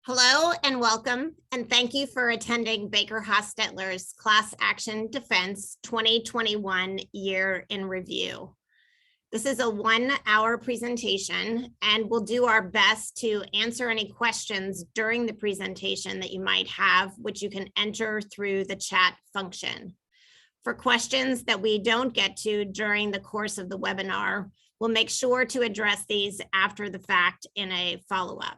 Hello and welcome, and thank you for attending Baker Hostetler's Class Action Defense 2021 Year in Review. This is a 1-hour presentation, and we'll do our best to answer any questions during the presentation that you might have, which you can enter through the chat function. For questions that we don't get to during the course of the webinar, we'll make sure to address these after the fact in a follow-up.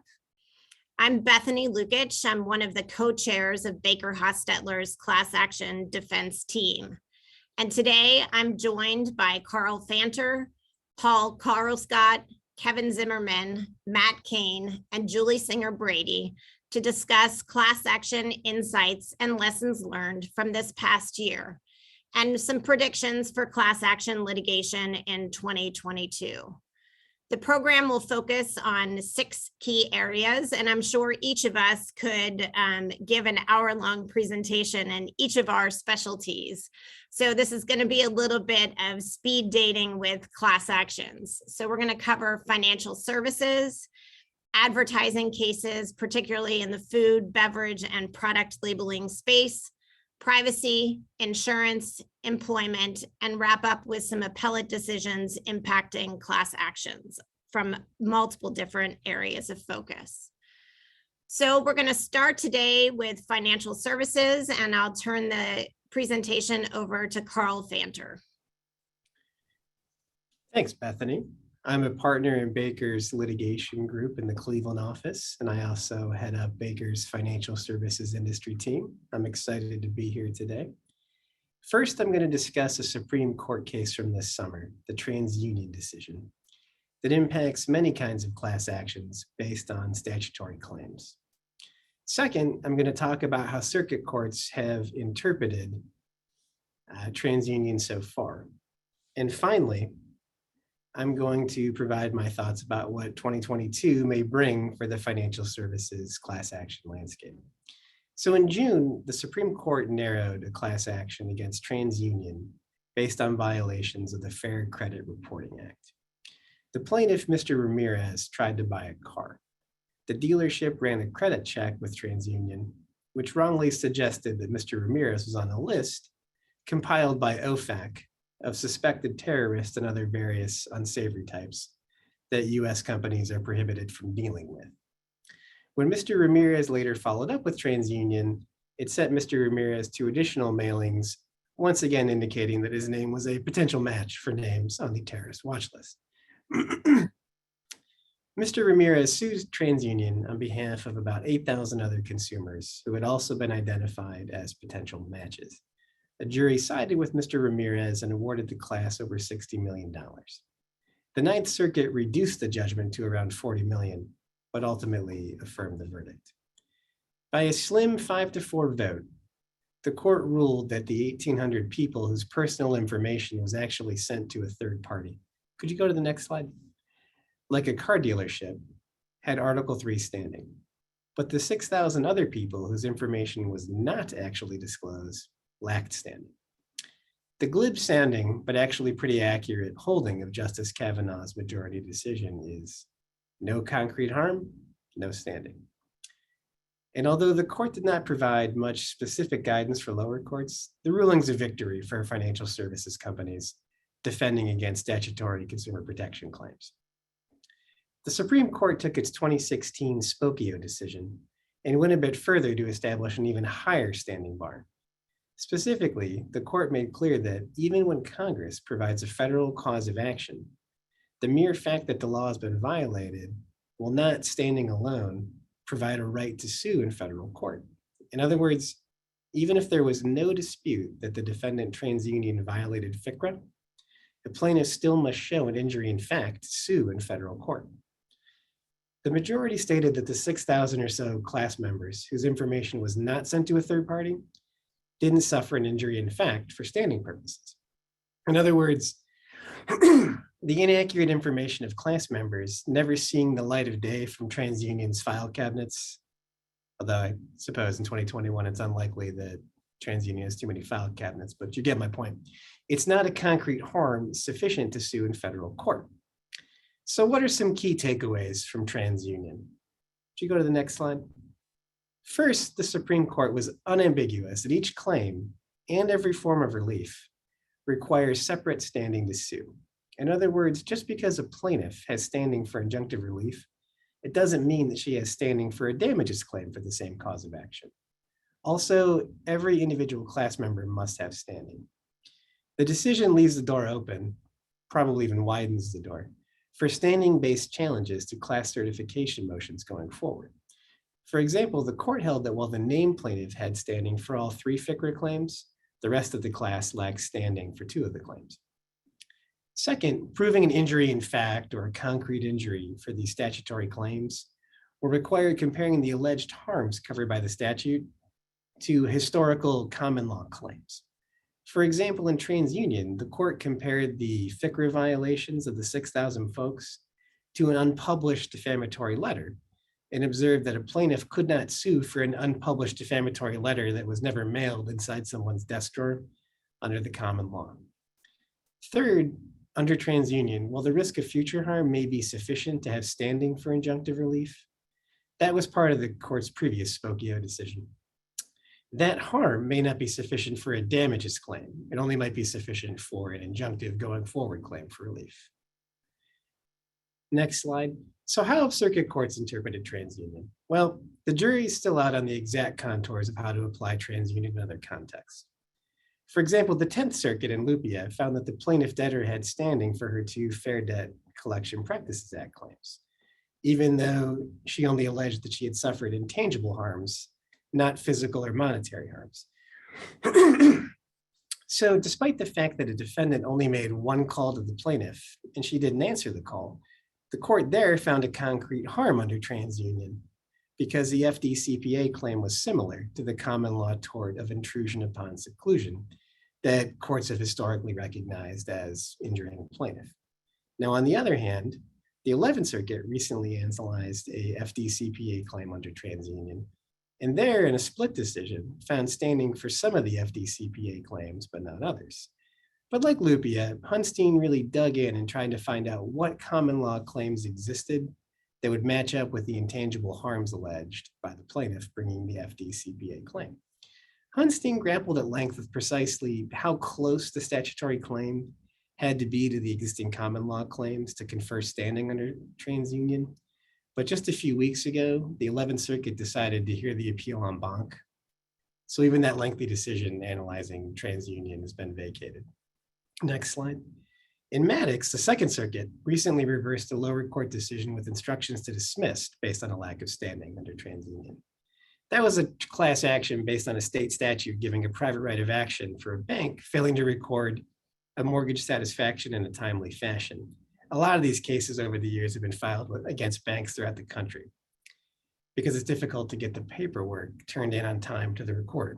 I'm Bethany Lukich. I'm one of the co-chairs of Baker Hostetler's Class Action Defense team. And today I'm joined by Carl Fanter, Paul Carlscott, Kevin Zimmerman, Matt Kane, and Julie Singer-Brady to discuss class action insights and lessons learned from this past year and some predictions for class action litigation in 2022. The program will focus on 6 key areas, and I'm sure each of us could give an hour-long presentation in each of our specialties. So this is going to be a little bit of speed dating with class actions. So we're going to cover financial services, advertising cases, particularly in the food, beverage, and product labeling space, privacy, insurance, employment, and wrap up with some appellate decisions impacting class actions from multiple different areas of focus. So we're going to start today with financial services, and I'll turn the presentation over to Carl Fanter. Thanks, Bethany. I'm a partner in Baker's litigation group in the Cleveland office, and I also head up Baker's financial services industry team. I'm excited to be here today. First, I'm going to discuss a Supreme Court case from this summer, the TransUnion decision, that impacts many kinds of class actions based on statutory claims. Second, I'm going to talk about how circuit courts have interpreted TransUnion so far. And finally, I'm going to provide my thoughts about what 2022 may bring for the financial services class action landscape. So in June, the Supreme Court narrowed a class action against TransUnion based on violations of the Fair Credit Reporting Act. The plaintiff, Mr. Ramirez, tried to buy a car. The dealership ran a credit check with TransUnion, which wrongly suggested that Mr. Ramirez was on a list compiled by OFAC of suspected terrorists and other various unsavory types that US companies are prohibited from dealing with. When Mr. Ramirez later followed up with TransUnion, it sent Mr. Ramirez 2 additional mailings, once again indicating that his name was a potential match for names on the terrorist watch list. Mr. Ramirez sued TransUnion on behalf of about 8,000 other consumers who had also been identified as potential matches. A jury sided with Mr. Ramirez and awarded the class over $60 million. The Ninth Circuit reduced the judgment to around $40 million, but ultimately affirmed the verdict. By a slim 5-4 vote, the court ruled that the 1,800 people whose personal information was actually sent to a third party, could you go to the next slide? Like a car dealership, had Article 3 standing. But the 6,000 other people whose information was not actually disclosed lacked standing. The glib sounding, but actually pretty accurate holding of Justice Kavanaugh's majority decision is no concrete harm, no standing. And although the court did not provide much specific guidance for lower courts, the ruling's a victory for financial services companies defending against statutory consumer protection claims. The Supreme Court took its 2016 Spokio decision and went a bit further to establish an even higher standing bar. Specifically, the court made clear that even when Congress provides a federal cause of action, the mere fact that the law has been violated will not, standing alone, provide a right to sue in federal court. In other words, even if there was no dispute that the defendant TransUnion violated FCRA, the plaintiff still must show an injury in fact to sue in federal court. The majority stated that the 6,000 or so class members whose information was not sent to a third party didn't suffer an injury in fact for standing purposes. In other words, the inaccurate information of class members never seeing the light of day from TransUnion's file cabinets, although I suppose in 2021 it's unlikely that TransUnion has too many file cabinets, but you get my point. It's not a concrete harm sufficient to sue in federal court. So what are some key takeaways from TransUnion? Could you go to the next slide? First, the Supreme Court was unambiguous that each claim and every form of relief requires separate standing to sue. In other words, just because a plaintiff has standing for injunctive relief, it doesn't mean that she has standing for a damages claim for the same cause of action. Also, every individual class member must have standing. The decision leaves the door open, probably even widens the door, for standing-based challenges to class certification motions going forward. For example, the court held that while the named plaintiff had standing for all 3 FCRA claims, the rest of the class lacked standing for 2 of the claims. Second, proving an injury in fact or a concrete injury for these statutory claims will require comparing the alleged harms covered by the statute to historical common law claims. For example, in TransUnion, the court compared the FCRA violations of the 6,000 folks to an unpublished defamatory letter and observed that a plaintiff could not sue for an unpublished defamatory letter that was never mailed inside someone's desk drawer under the common law. Third, under TransUnion, while the risk of future harm may be sufficient to have standing for injunctive relief, that was part of the court's previous Spokio decision. That harm may not be sufficient for a damages claim. It only might be sufficient for an injunctive going forward claim for relief. Next slide. So how have circuit courts interpreted TransUnion? Well, the jury is still out on the exact contours of how to apply TransUnion in other contexts. For example, the 10th Circuit in Lupia found that the plaintiff debtor had standing for her 2 Fair Debt Collection Practices Act claims, even though she only alleged that she had suffered intangible harms, not physical or monetary harms. So despite the fact that a defendant only made 1 call to the plaintiff and she didn't answer the call, the court there found a concrete harm under TransUnion because the FDCPA claim was similar to the common law tort of intrusion upon seclusion that courts have historically recognized as injuring a plaintiff. Now, on the other hand, the 11th Circuit recently analyzed a FDCPA claim under TransUnion, and there, in a split decision, found standing for some of the FDCPA claims, but not others. But like Lupia, Hunstein really dug in and tried to find out what common law claims existed that would match up with the intangible harms alleged by the plaintiff bringing the FDCPA claim. Hunstein grappled at length with precisely how close the statutory claim had to be to the existing common law claims to confer standing under TransUnion. But just a few weeks ago, the 11th Circuit decided to hear the appeal en banc. So even that lengthy decision analyzing TransUnion has been vacated. Next slide. In Maddox, the 2nd Circuit recently reversed a lower court decision with instructions to dismiss based on a lack of standing under TransUnion. That was a class action based on a state statute giving a private right of action for a bank failing to record a mortgage satisfaction in a timely fashion. A lot of these cases over the years have been filed against banks throughout the country because it's difficult to get the paperwork turned in on time to the recorder.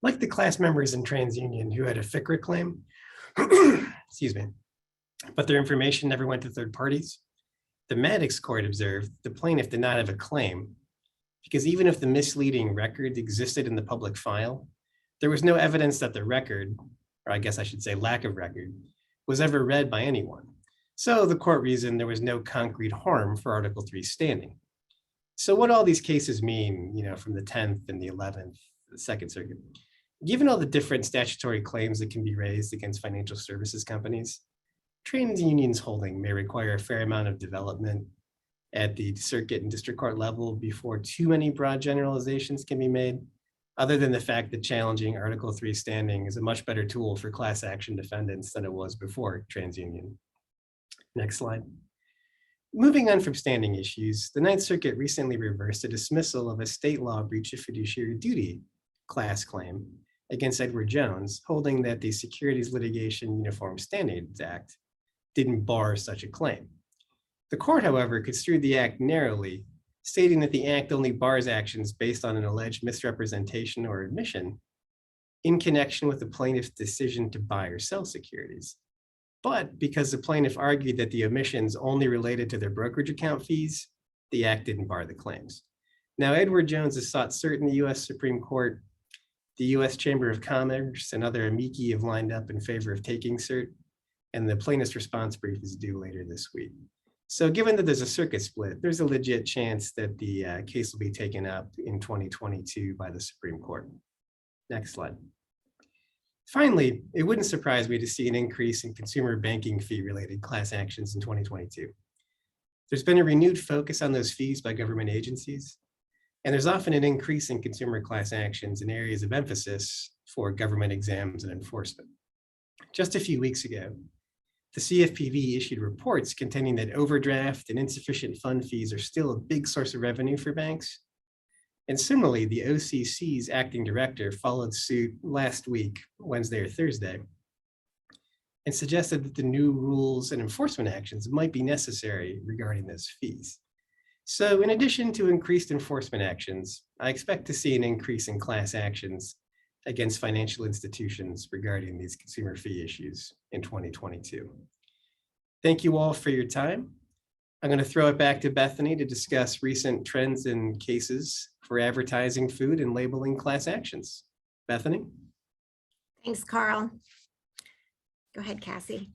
Like the class members in TransUnion who had a FCRA claim, excuse me, but their information never went to third parties, the Maddox court observed the plaintiff did not have a claim because even if the misleading record existed in the public file, there was no evidence that the record, or I guess I should say lack of record, was ever read by anyone. So the court reasoned there was no concrete harm for Article 3 standing. So what all these cases mean, from the 10th and the 11th, the 2nd Circuit, given all the different statutory claims that can be raised against financial services companies, TransUnion's holding may require a fair amount of development at the circuit and district court level before too many broad generalizations can be made, other than the fact that challenging Article 3 standing is a much better tool for class action defendants than it was before TransUnion. Next slide. Moving on from standing issues, the 9th Circuit recently reversed a dismissal of a state law breach of fiduciary duty class claim against Edward Jones, holding that the Securities Litigation Uniform Standards Act didn't bar such a claim. The court, however, construed the act narrowly, stating that the act only bars actions based on an alleged misrepresentation or admission in connection with the plaintiff's decision to buy or sell securities. But because the plaintiff argued that the omissions only related to their brokerage account fees, the act didn't bar the claims. Now, Edward Jones has sought cert in the US Supreme Court. The US Chamber of Commerce and other amici have lined up in favor of taking cert, and the plaintiff's response brief is due later this week. So given that there's a circuit split, there's a legit chance that the case will be taken up in 2022 by the Supreme Court. Next slide. Finally, it wouldn't surprise me to see an increase in consumer banking fee-related class actions in 2022. There's been a renewed focus on those fees by government agencies, and there's often an increase in consumer class actions in areas of emphasis for government exams and enforcement. Just a few weeks ago, the CFPB issued reports containing that overdraft and insufficient fund fees are still a big source of revenue for banks. And similarly, the OCC's acting director followed suit last week, Wednesday or Thursday, and suggested that the new rules and enforcement actions might be necessary regarding those fees. So in addition to increased enforcement actions, I expect to see an increase in class actions against financial institutions regarding these consumer fee issues in 2022. Thank you all for your time. I'm going to throw it back to Bethany to discuss recent trends in cases for advertising food and labeling class actions. Bethany? Thanks, Carl. Go ahead, Cassie.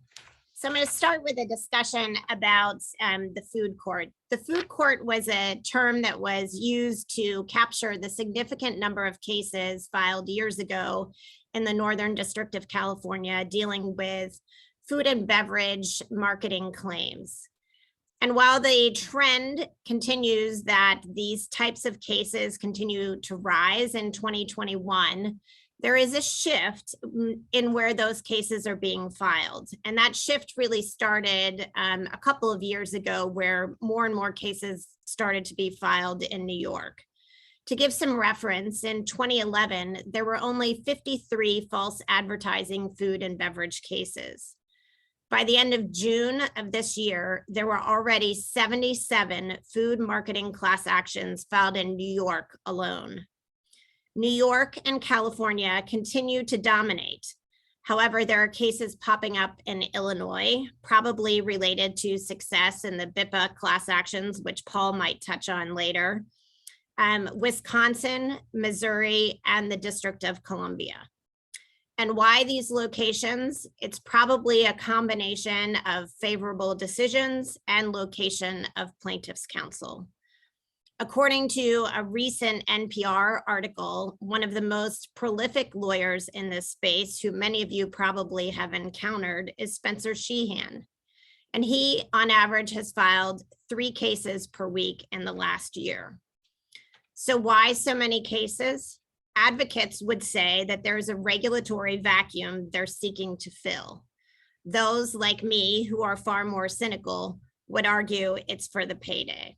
So I'm going to start with a discussion about the food court. The food court was a term that was used to capture the significant number of cases filed years ago in the Northern District of California dealing with food and beverage marketing claims. And while the trend continues that these types of cases continue to rise in 2021, there is a shift in where those cases are being filed. And that shift really started a couple of years ago, where more and more cases started to be filed in New York. To give some reference, in 2011, there were only 53 false advertising food and beverage cases. By the end of June of this year, there were already 77 food marketing class actions filed in New York alone. New York and California continue to dominate. However, there are cases popping up in Illinois, probably related to success in the BIPA class actions, which Paul might touch on later, Wisconsin, Missouri, and the District of Columbia. And why these locations? It's probably a combination of favorable decisions and location of plaintiff's counsel. According to a recent NPR article, one of the most prolific lawyers in this space, who many of you probably have encountered, is Spencer Sheehan. And he, on average, has filed 3 cases per week in the last year. So why so many cases? Advocates would say that there's a regulatory vacuum they're seeking to fill. Those like me, who are far more cynical, would argue it's for the payday.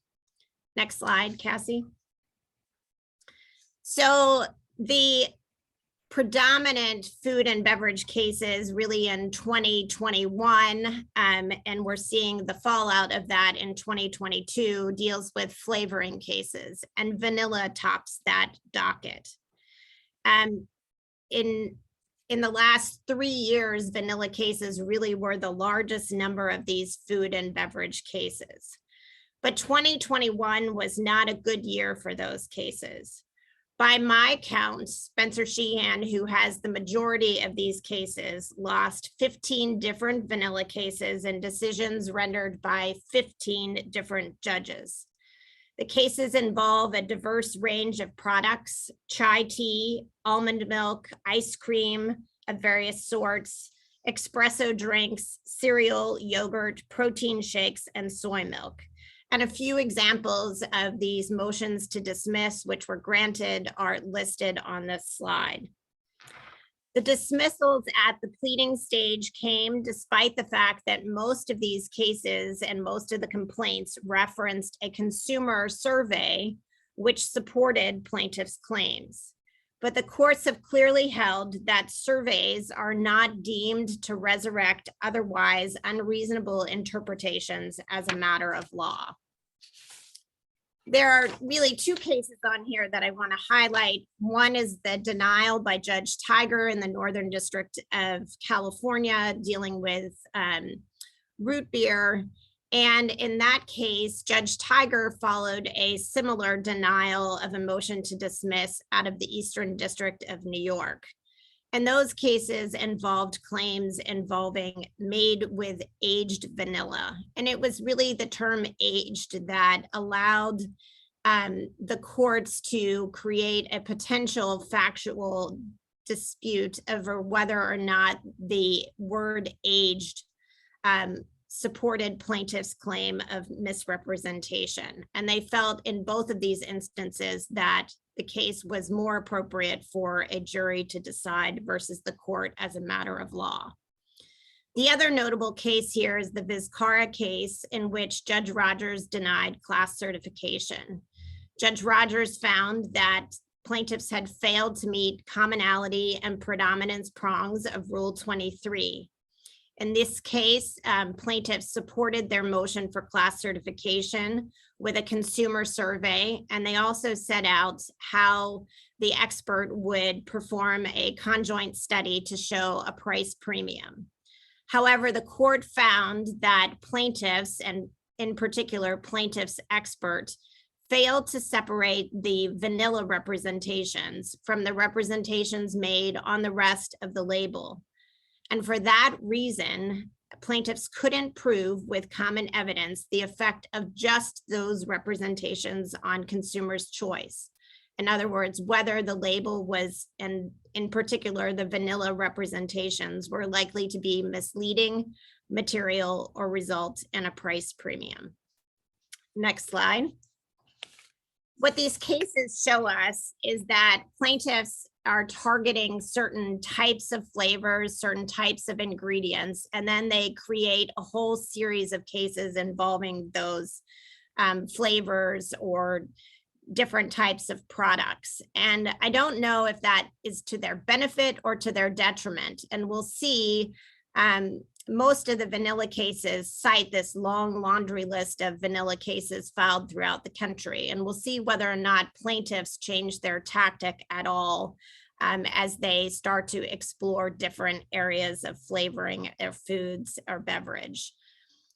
Next slide, Cassie. So the predominant food and beverage cases really in 2021, and we're seeing the fallout of that in 2022, deals with flavoring cases, and vanilla tops that docket. In the last 3 years, vanilla cases really were the largest number of these food and beverage cases. But 2021 was not a good year for those cases. By my count, Spencer Sheehan, who has the majority of these cases, lost 15 different vanilla cases and decisions rendered by 15 different judges. The cases involve a diverse range of products: chai tea, almond milk, ice cream of various sorts, espresso drinks, cereal, yogurt, protein shakes, and soy milk. And a few examples of these motions to dismiss, which were granted, are listed on this slide. The dismissals at the pleading stage came despite the fact that most of these cases and most of the complaints referenced a consumer survey which supported plaintiffs' claims. But the courts have clearly held that surveys are not deemed to resurrect otherwise unreasonable interpretations as a matter of law. There are really 2 cases on here that I want to highlight. One is the denial by Judge Tiger in the Northern District of California dealing with root beer. And in that case, Judge Tiger followed a similar denial of a motion to dismiss out of the Eastern District of New York. And those cases involved claims involving made with aged vanilla. And it was really the term aged that allowed the courts to create a potential factual dispute over whether or not the word aged supported plaintiff's claim of misrepresentation. And they felt in both of these instances that the case was more appropriate for a jury to decide versus the court as a matter of law. The other notable case here is the Vizcarra case, in which Judge Rogers denied class certification. Judge Rogers found that plaintiffs had failed to meet commonality and predominance prongs of Rule 23. In this case, plaintiffs supported their motion for class certification with a consumer survey, and they also set out how the expert would perform a conjoint study to show a price premium. However, the court found that plaintiffs, and in particular plaintiffs' expert, failed to separate the vanilla representations from the representations made on the rest of the label. And for that reason, plaintiffs couldn't prove with common evidence the effect of just those representations on consumers' choice. In other words, whether the label was, and in particular, the vanilla representations were likely to be misleading, material, or result in a price premium. Next slide. What these cases show us is that plaintiffs are targeting certain types of flavors, certain types of ingredients, and then they create a whole series of cases involving those flavors or different types of products. And I don't know if that is to their benefit or to their detriment. And we'll see most of the vanilla cases cite this long laundry list of vanilla cases filed throughout the country. And we'll see whether or not plaintiffs change their tactic at all as they start to explore different areas of flavoring of foods or beverage.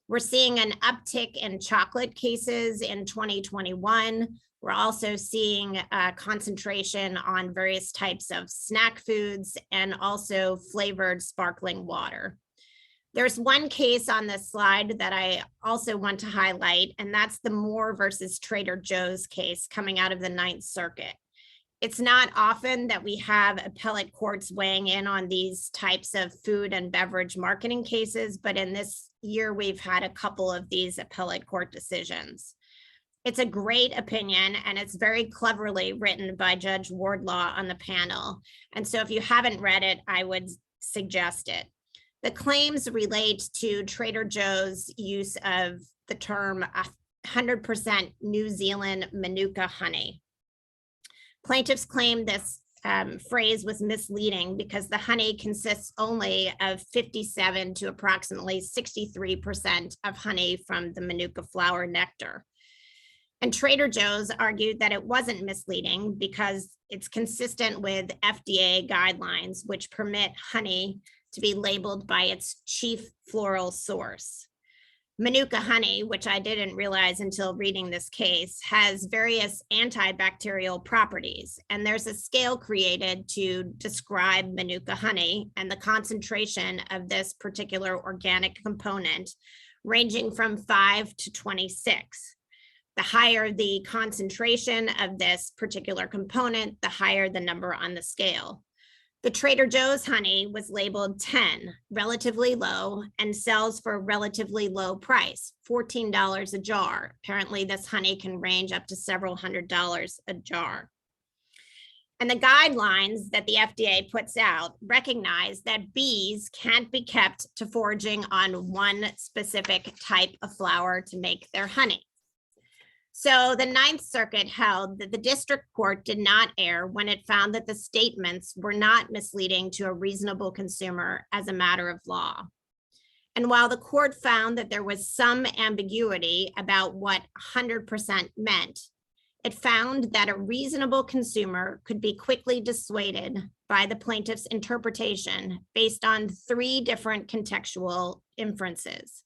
We're seeing an uptick in chocolate cases in 2021. We're also seeing a concentration on various types of snack foods and also flavored sparkling water. There's one case on this slide that I also want to highlight, and that's the Moore versus Trader Joe's case coming out of the Ninth Circuit. It's not often that we have appellate courts weighing in on these types of food and beverage marketing cases, but in this year, we've had a couple of these appellate court decisions. It's a great opinion, and it's very cleverly written by Judge Wardlaw on the panel. And so if you haven't read it, I would suggest it. The claims relate to Trader Joe's use of the term 100% New Zealand Manuka honey. Plaintiffs claim this phrase was misleading because the honey consists only of 57 to approximately 63% of honey from the Manuka flower nectar. And Trader Joe's argued that it wasn't misleading because it's consistent with FDA guidelines, which permit honey to be labeled by its chief floral source. Manuka honey, which I didn't realize until reading this case, has various antibacterial properties, and there's a scale created to describe Manuka honey and the concentration of this particular organic component ranging from 5 to 26. The higher the concentration of this particular component, the higher the number on the scale. The Trader Joe's honey was labeled 10, relatively low, and sells for a relatively low price, $14 a jar. Apparently, this honey can range up to several $100s a jar. And the guidelines that the FDA puts out recognize that bees can't be kept to foraging on one specific type of flower to make their honey. So the Ninth Circuit held that the district court did not err when it found that the statements were not misleading to a reasonable consumer as a matter of law. And while the court found that there was some ambiguity about what 100% meant, it found that a reasonable consumer could be quickly dissuaded by the plaintiff's interpretation based on 3 different contextual inferences.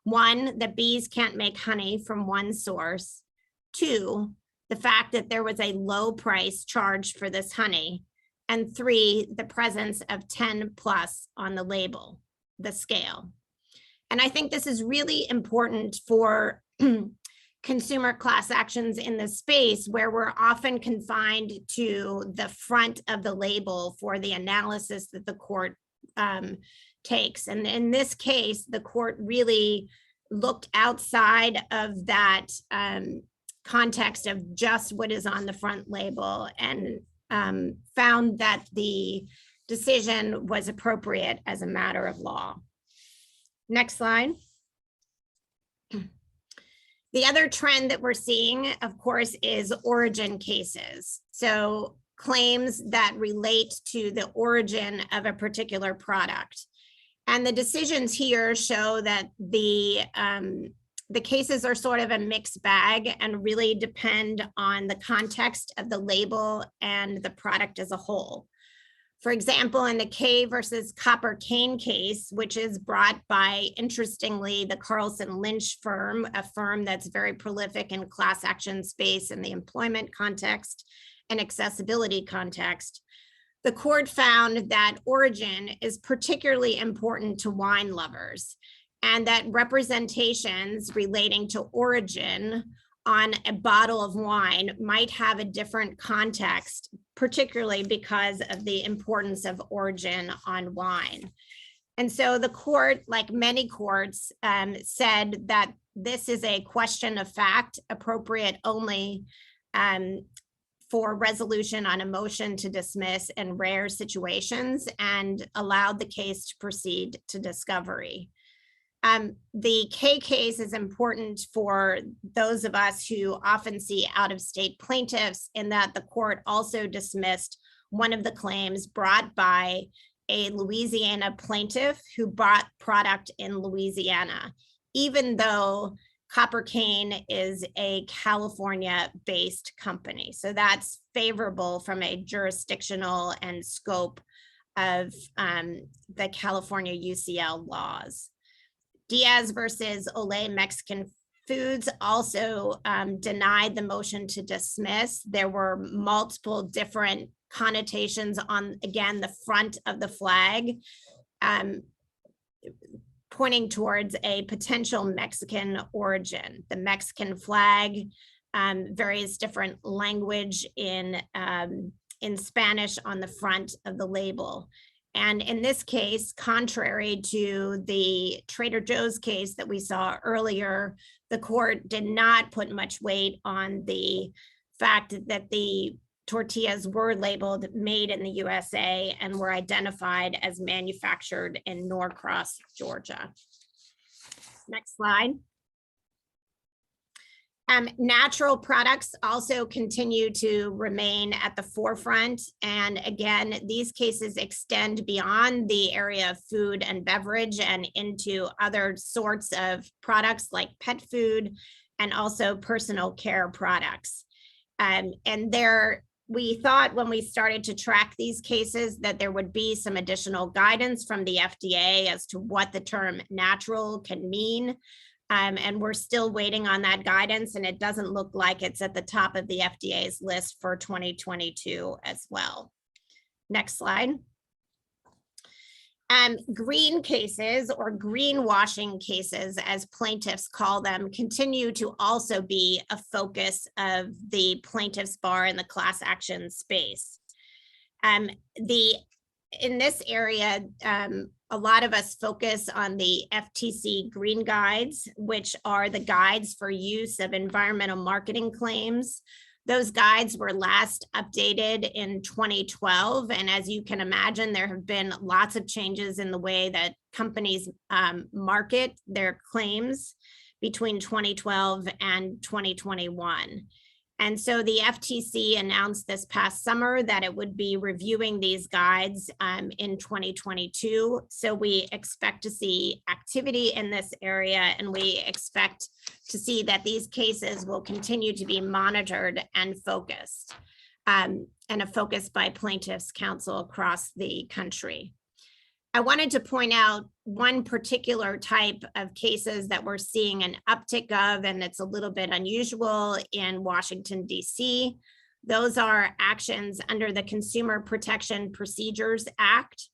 1, that bees can't make honey from one source. 2, the fact that there was a low price charged for this honey. And 3, the presence of 10 plus on the label, the scale. And I think this is really important for consumer class actions in this space where we're often confined to the front of the label for the analysis that the court takes. And in this case, the court really looked outside of that context of just what is on the front label and found that the decision was appropriate as a matter of law. Next slide. The other trend that we're seeing, of course, is origin cases. So claims that relate to the origin of a particular product. And the decisions here show that the cases are sort of a mixed bag and really depend on the context of the label and the product as a whole. For example, in the Kay versus Copper Cane case, which is brought by, interestingly, the Carlson Lynch firm, a firm that's very prolific in class action space in the employment context and accessibility context, the court found that origin is particularly important to wine lovers, and that representations relating to origin on a bottle of wine might have a different context, particularly because of the importance of origin on wine. And so the court, like many courts, said that this is a question of fact, appropriate only for resolution on a motion to dismiss in rare situations, and allowed the case to proceed to discovery. The K case is important for those of us who often see out-of-state plaintiffs, in that the court also dismissed one of the claims brought by a Louisiana plaintiff who bought product in Louisiana, even though Copper Cane is a California-based company. So that's favorable from a jurisdictional and scope of the California UCL laws. Diaz versus Olay Mexican Foods also denied the motion to dismiss. There were multiple different connotations on, again, the front of the flag, pointing towards a potential Mexican origin. The Mexican flag, various different language in Spanish on the front of the label. And in this case, contrary to the Trader Joe's case that we saw earlier, the court did not put much weight on the fact that the tortillas were labeled made in the USA and were identified as manufactured in Norcross, Georgia. Next slide. Natural products also continue to remain at the forefront. And again, these cases extend beyond the area of food and beverage and into other sorts of products like pet food and also personal care products. And we thought when we started to track these cases that there would be some additional guidance from the FDA as to what the term natural can mean. And we're still waiting on that guidance, and it doesn't look like it's at the top of the FDA's list for 2022 as well. Next slide. Green cases, or greenwashing cases, as plaintiffs call them, continue to also be a focus of the plaintiffs' bar in the class action space. In this area, a lot of us focus on the FTC Green Guides, which are the guides for use of environmental marketing claims. Those guides were last updated in 2012. And as you can imagine, there have been lots of changes in the way that companies market their claims between 2012 and 2021. And so the FTC announced this past summer that it would be reviewing these guides in 2022. So we expect to see activity in this area, and we expect to see that these cases will continue to be monitored and focused, and a focus by plaintiffs' counsel across the country. I wanted to point out one particular type of cases that we're seeing an uptick of, and it's a little bit unusual in Washington, D.C. Those are actions under the Consumer Protection Procedures Act,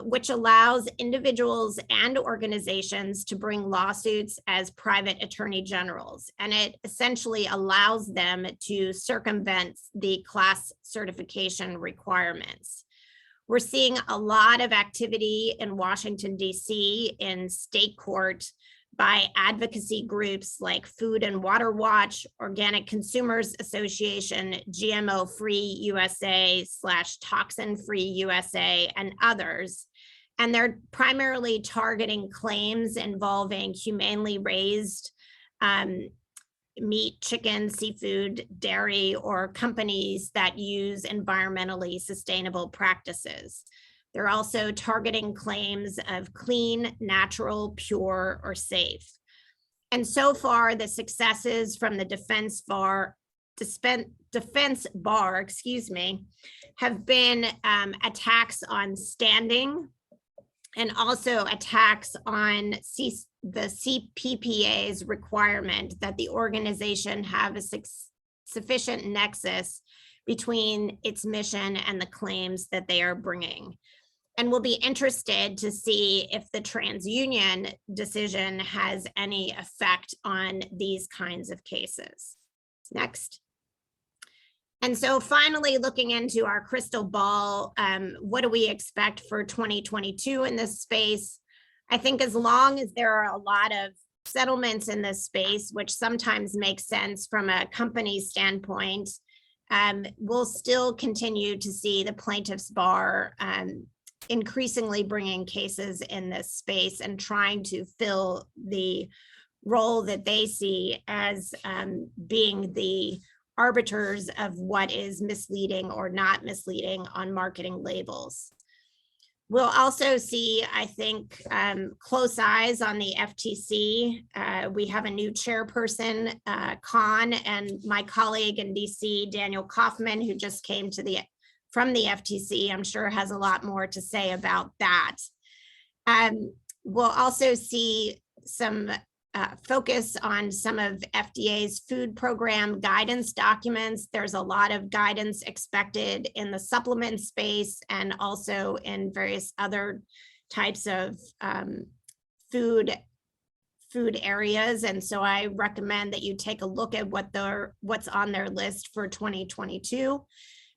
which allows individuals and organizations to bring lawsuits as private attorney generals. And it essentially allows them to circumvent the class certification requirements. We're seeing a lot of activity in Washington, D.C. in state court by advocacy groups like Food and Water Watch, Organic Consumers Association, GMO Free USA / Toxin Free USA, and others. And they're primarily targeting claims involving humanely raised meat, chicken, seafood, dairy, or companies that use environmentally sustainable practices. They're also targeting claims of clean, natural, pure, or safe. And so far, the successes from the defense bar, have been attacks on standing and also attacks on the CPPA's requirement that the organization have a sufficient nexus between its mission and the claims that they are bringing. And we'll be interested to see if the TransUnion decision has any effect on these kinds of cases. Next. And so finally, looking into our crystal ball, what do we expect for 2022 in this space? I think as long as there are a lot of settlements in this space, which sometimes makes sense from a company standpoint, we'll still continue to see the plaintiff's bar increasingly bringing cases in this space and trying to fill the role that they see as being the arbiters of what is misleading or not misleading on marketing labels. We'll also see, I think, close eyes on the FTC. We have a new chairperson, Khan, and my colleague in DC, Daniel Kaufman, who just came from the FTC, I'm sure has a lot more to say about that. We'll also see some focus on some of FDA's food program guidance documents. There's a lot of guidance expected in the supplement space and also in various other types of food areas. And so I recommend that you take a look at what's on their list for 2022.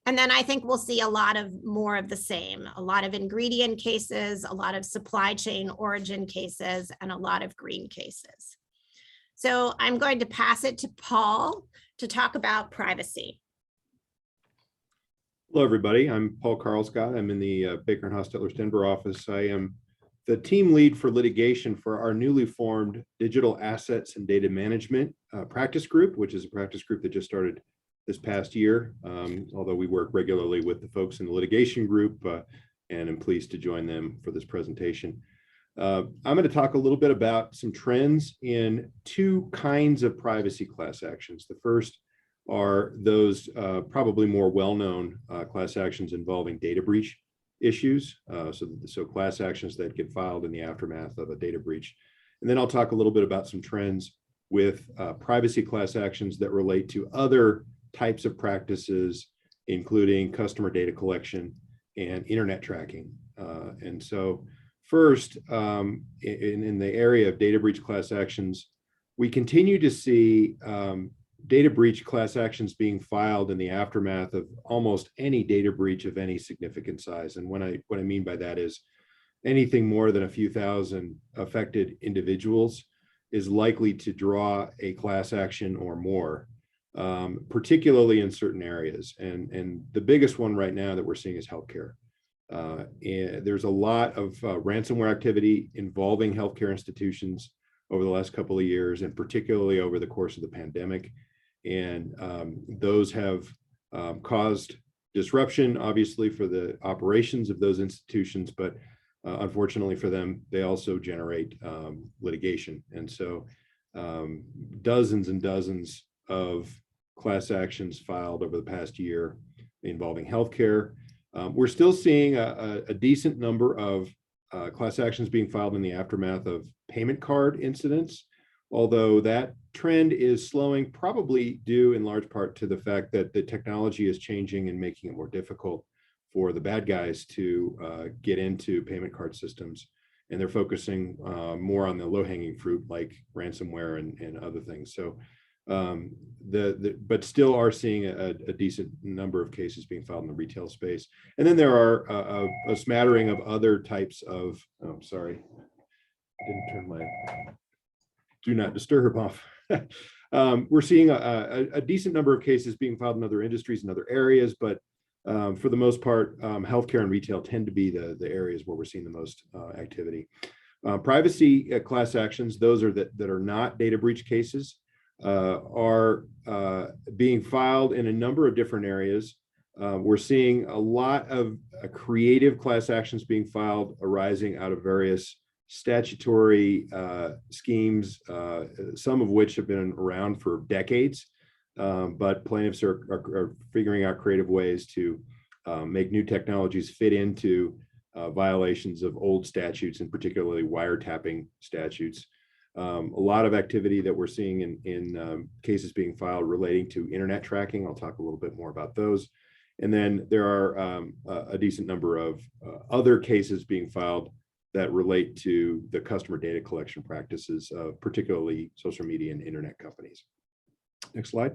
And then I think we'll see a lot of more of the same, a lot of ingredient cases, a lot of supply chain origin cases, and a lot of green cases. So I'm going to pass it to Paul to talk about privacy. Hello, everybody. I'm Paul Carlscott. I'm in the Baker & Hostetler's Denver office. I am the team lead for litigation for our newly formed Digital Assets and Data Management practice group, which is a practice group that just started this past year, although we work regularly with the folks in the litigation group, and I'm pleased to join them for this presentation. I'm going to talk a little bit about some trends in two kinds of privacy class actions. The first are those probably more well-known class actions involving data breach issues, so class actions that get filed in the aftermath of a data breach. And then I'll talk a little bit about some trends with privacy class actions that relate to other types of practices, including customer data collection and internet tracking. And so first, in the area of data breach class actions, we continue to see data breach class actions being filed in the aftermath of almost any data breach of any significant size. And what I mean by that is anything more than a few thousand affected individuals is likely to draw a class action or more. Particularly in certain areas. And the biggest one right now that we're seeing is healthcare. And there's a lot of ransomware activity involving healthcare institutions over the last couple of years, and particularly over the course of the pandemic. And those have caused disruption, obviously, for the operations of those institutions, but unfortunately for them, they also generate litigation. And so dozens and dozens of class actions filed over the past year involving healthcare. We're still seeing a decent number of class actions being filed in the aftermath of payment card incidents, although that trend is slowing, probably due in large part to the fact that the technology is changing and making it more difficult for the bad guys to get into payment card systems. And they're focusing more on the low-hanging fruit like ransomware and other things. So but still are seeing a decent number of cases being filed in the retail space. And then there are a smattering of other types of, oh, sorry, I didn't turn my do not disturb off. We're seeing a decent number of cases being filed in other industries and other areas, but for the most part, healthcare and retail tend to be the areas where we're seeing the most activity. Privacy class actions, those are that are not data breach cases, are being filed in a number of different areas. We're seeing a lot of creative class actions being filed arising out of various statutory schemes, some of which have been around for decades. But plaintiffs are figuring out creative ways to make new technologies fit into violations of old statutes, and particularly wiretapping statutes. A lot of activity that we're seeing in cases being filed relating to internet tracking. I'll talk a little bit more about those. And then there are a decent number of other cases being filed that relate to the customer data collection practices of particularly social media and internet companies. Next slide.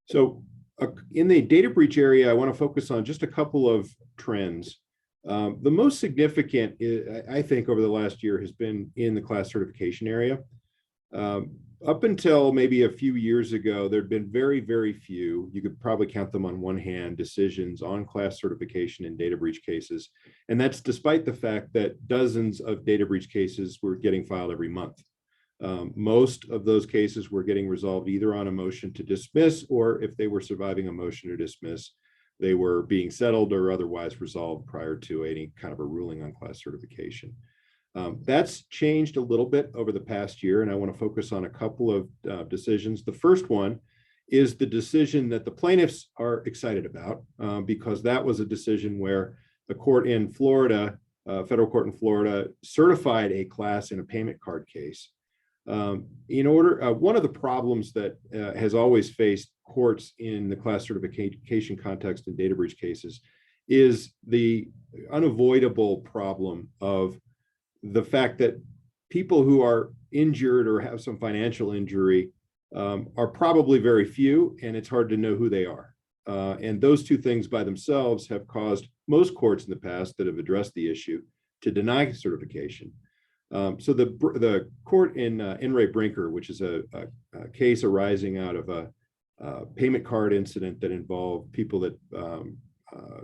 So in the data breach area, I want to focus on just a couple of trends. The most significant, I think, over the last year has been in the class certification area. Up until maybe a few years ago, there'd been very, very few, you could probably count them on one hand, decisions on class certification in data breach cases. And that's despite the fact that dozens of data breach cases were getting filed every month. Most of those cases were getting resolved either on a motion to dismiss, or if they were surviving a motion to dismiss, they were being settled or otherwise resolved prior to any kind of a ruling on class certification. That's changed a little bit over the past year, and I want to focus on a couple of decisions. The first one is the decision that the plaintiffs are excited about, because that was a decision where the court in Florida, federal court in Florida, certified a class in a payment card case. One of the problems that has always faced courts in the class certification context in data breach cases is the unavoidable problem of the fact that people who are injured or have some financial injury are probably very few, and it's hard to know who they are. And those two things by themselves have caused most courts in the past that have addressed the issue to deny certification. So the court in In re Brinker, which is a case arising out of a payment card incident that involved people that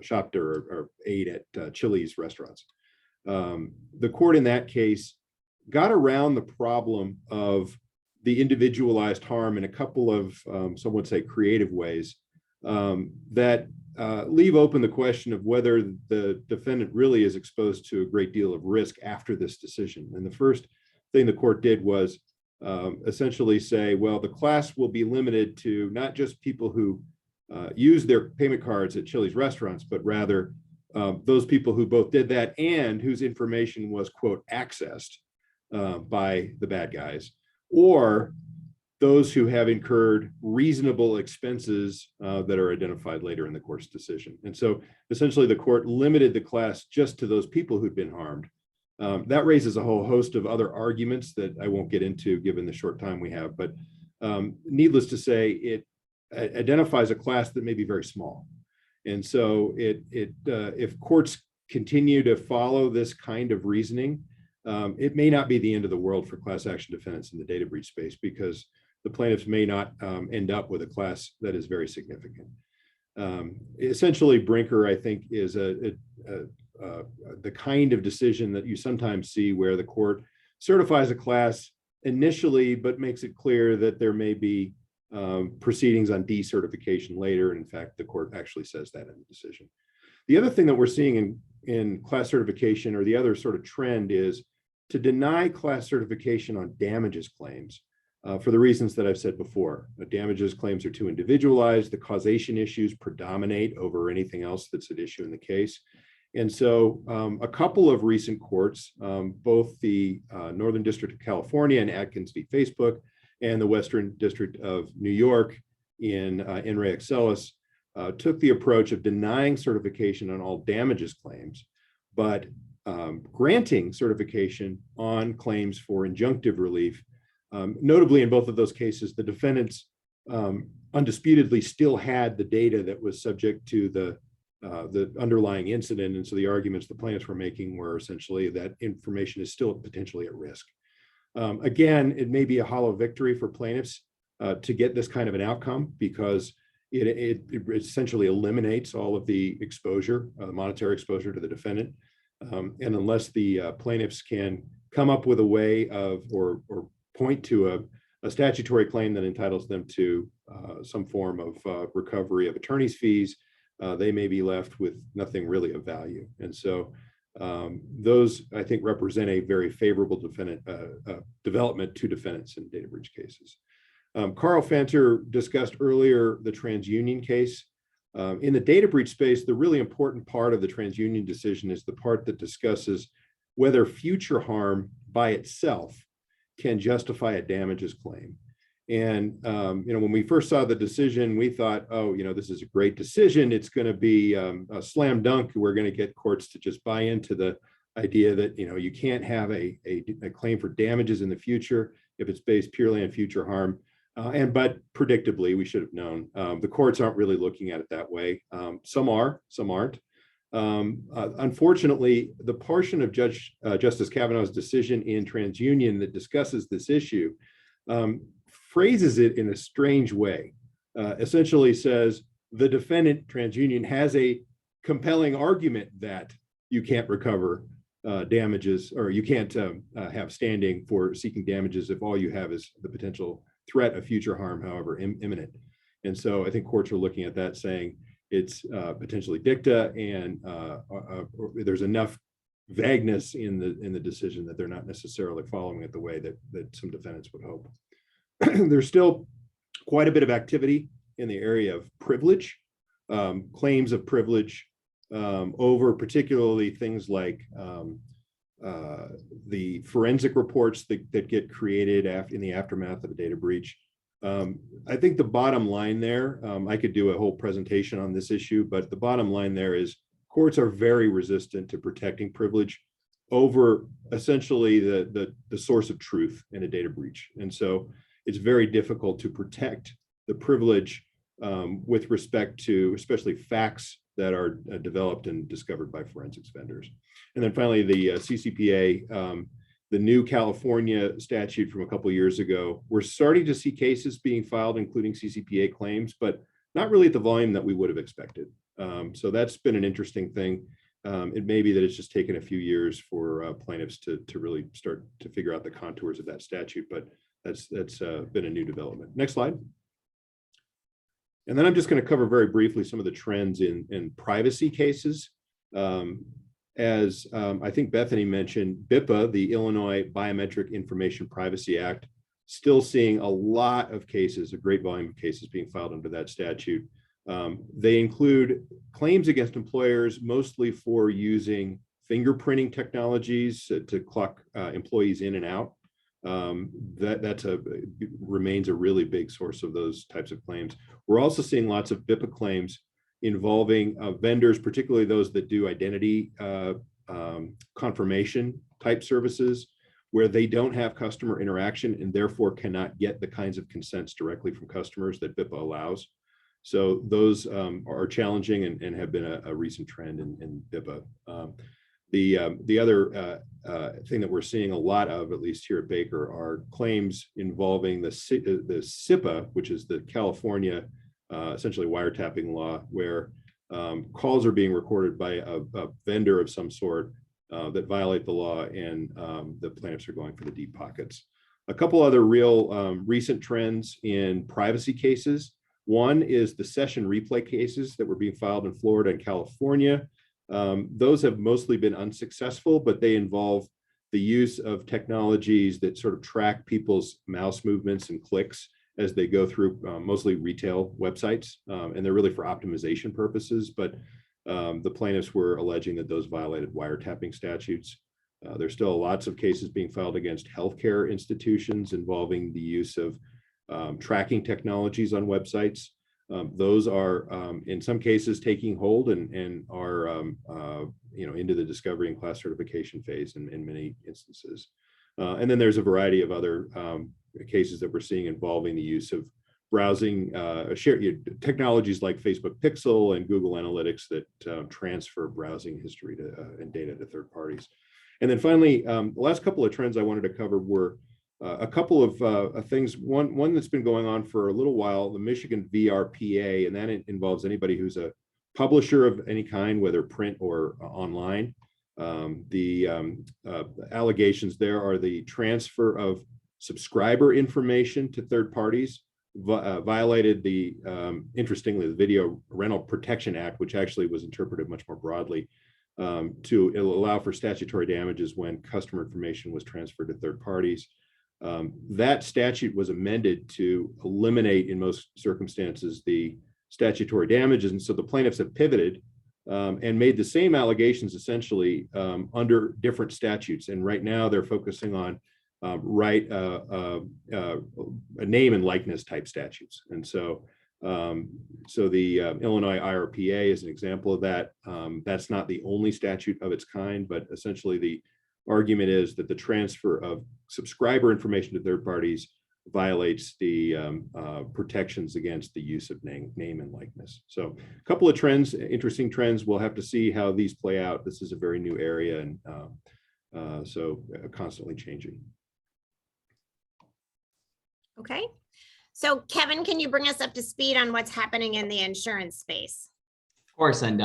shopped or ate at Chili's restaurants. The court in that case got around the problem of the individualized harm in a couple of, some would say, creative ways that leave open the question of whether the defendant really is exposed to a great deal of risk after this decision. And the first thing the court did was essentially say, well, the class will be limited to not just people who use their payment cards at Chili's restaurants, but rather those people who both did that and whose information was, quote, accessed by the bad guys, or those who have incurred reasonable expenses that are identified later in the court's decision. And so essentially the court limited the class just to those people who'd been harmed. That raises a whole host of other arguments that I won't get into given the short time we have, but needless to say, it identifies a class that may be very small. And so if courts continue to follow this kind of reasoning, it may not be the end of the world for class action defendants in the data breach space, because the plaintiffs may not end up with a class that is very significant. Essentially, Brinker, I think, is the kind of decision that you sometimes see where the court certifies a class initially, but makes it clear that there may be proceedings on decertification later. In fact, the court actually says that in the decision. The other thing that we're seeing in class certification, or the other sort of trend, is to deny class certification on damages claims for the reasons that I've said before. The damages claims are too individualized. The causation issues predominate over anything else that's at issue in the case. And so a couple of recent courts, both the Northern District of California in Atkins v. Facebook and the Western District of New York in re Excelis, took the approach of denying certification on all damages claims, but granting certification on claims for injunctive relief. Notably, in both of those cases, the defendants undisputedly still had the data that was subject to the underlying incident. And so the arguments the plaintiffs were making were essentially that information is still potentially at risk. Again, it may be a hollow victory for plaintiffs to get this kind of an outcome because it essentially eliminates all of the exposure, monetary exposure to the defendant. And unless the plaintiffs can come up with a way of or point to a statutory claim that entitles them to some form of recovery of attorney's fees, they may be left with nothing really of value. And so those, I think, represent a very favorable development to defendants in data breach cases. Carl Fanter discussed earlier the TransUnion case. In the data breach space, the really important part of the TransUnion decision is the part that discusses whether future harm by itself can justify a damages claim. And when we first saw the decision, we thought, oh, this is a great decision. It's going to be a slam dunk. We're going to get courts to just buy into the idea that you can't have a claim for damages in the future if it's based purely on future harm. But predictably, we should have known. The courts aren't really looking at it that way. Some are, some aren't. Unfortunately, the portion of Justice Kavanaugh's decision in TransUnion that discusses this issue phrases it in a strange way. Essentially says the defendant, TransUnion, has a compelling argument that you can't recover damages, or you can't have standing for seeking damages if all you have is the potential threat of future harm, however imminent. And so I think courts are looking at that saying it's potentially dicta, and there's enough vagueness in the decision that they're not necessarily following it the way that some defendants would hope. There's still quite a bit of activity in the area of privilege, claims of privilege over particularly things like the forensic reports that get created in the aftermath of a data breach. I think the bottom line there, I could do a whole presentation on this issue, but the bottom line there is courts are very resistant to protecting privilege over essentially the source of truth in a data breach. And so it's very difficult to protect the privilege with respect to especially facts that are developed and discovered by forensics vendors. And then finally, the CCPA, the new California statute from a couple of years ago, we're starting to see cases being filed, including CCPA claims, but not really at the volume that we would have expected. So that's been an interesting thing. It may be that it's just taken a few years for plaintiffs to really start to figure out the contours of that statute, but that's been a new development. Next slide. And then I'm just going to cover very briefly some of the trends in privacy cases. As I think Bethany mentioned, BIPA, the Illinois Biometric Information Privacy Act, still seeing a lot of cases, a great volume of cases being filed under that statute. They include claims against employers, mostly for using fingerprinting technologies to clock employees in and out. That remains a really big source of those types of claims. We're also seeing lots of BIPA claims involving vendors, particularly those that do identity confirmation type services, where they don't have customer interaction and therefore cannot get the kinds of consents directly from customers that BIPA allows. So those are challenging and have been a recent trend in BIPA. The other thing that we're seeing a lot of, at least here at Baker, are claims involving the SIPA, which is the California essentially wiretapping law, where calls are being recorded by a vendor of some sort that violate the law, and the plaintiffs are going for the deep pockets. A couple other real recent trends in privacy cases. One is the session replay cases that were being filed in Florida and California. Those have mostly been unsuccessful, but they involve the use of technologies that sort of track people's mouse movements and clicks as they go through mostly retail websites. And they're really for optimization purposes, but the plaintiffs were alleging that those violated wiretapping statutes. There's still lots of cases being filed against healthcare institutions involving the use of tracking technologies on websites. Those are, in some cases, taking hold and are, into the discovery and class certification phase in many instances. And then there's a variety of other cases that we're seeing involving the use of browsing technologies like Facebook Pixel and Google Analytics that transfer browsing history and data to third parties. And then finally, the last couple of trends I wanted to cover were a couple of things. One that's been going on for a little while, the Michigan VRPA, and that involves anybody who's a publisher of any kind, whether print or online. The allegations there are the transfer of subscriber information to third parties, violated the, interestingly, the Video Rental Protection Act, which actually was interpreted much more broadly to allow for statutory damages when customer information was transferred to third parties. That statute was amended to eliminate, in most circumstances, the statutory damages. And so the plaintiffs have pivoted and made the same allegations essentially under different statutes. And right now they're focusing on a name and likeness type statutes. And so the Illinois IRPA is an example of that. That's not the only statute of its kind, but essentially the argument is that the transfer of subscriber information to third parties violates the protections against the use of name and likeness. So a couple of trends, interesting trends. We'll have to see how these play out. This is a very new area and so constantly changing. Okay. So Kevin, can you bring us up to speed on what's happening in the insurance space? Of course, and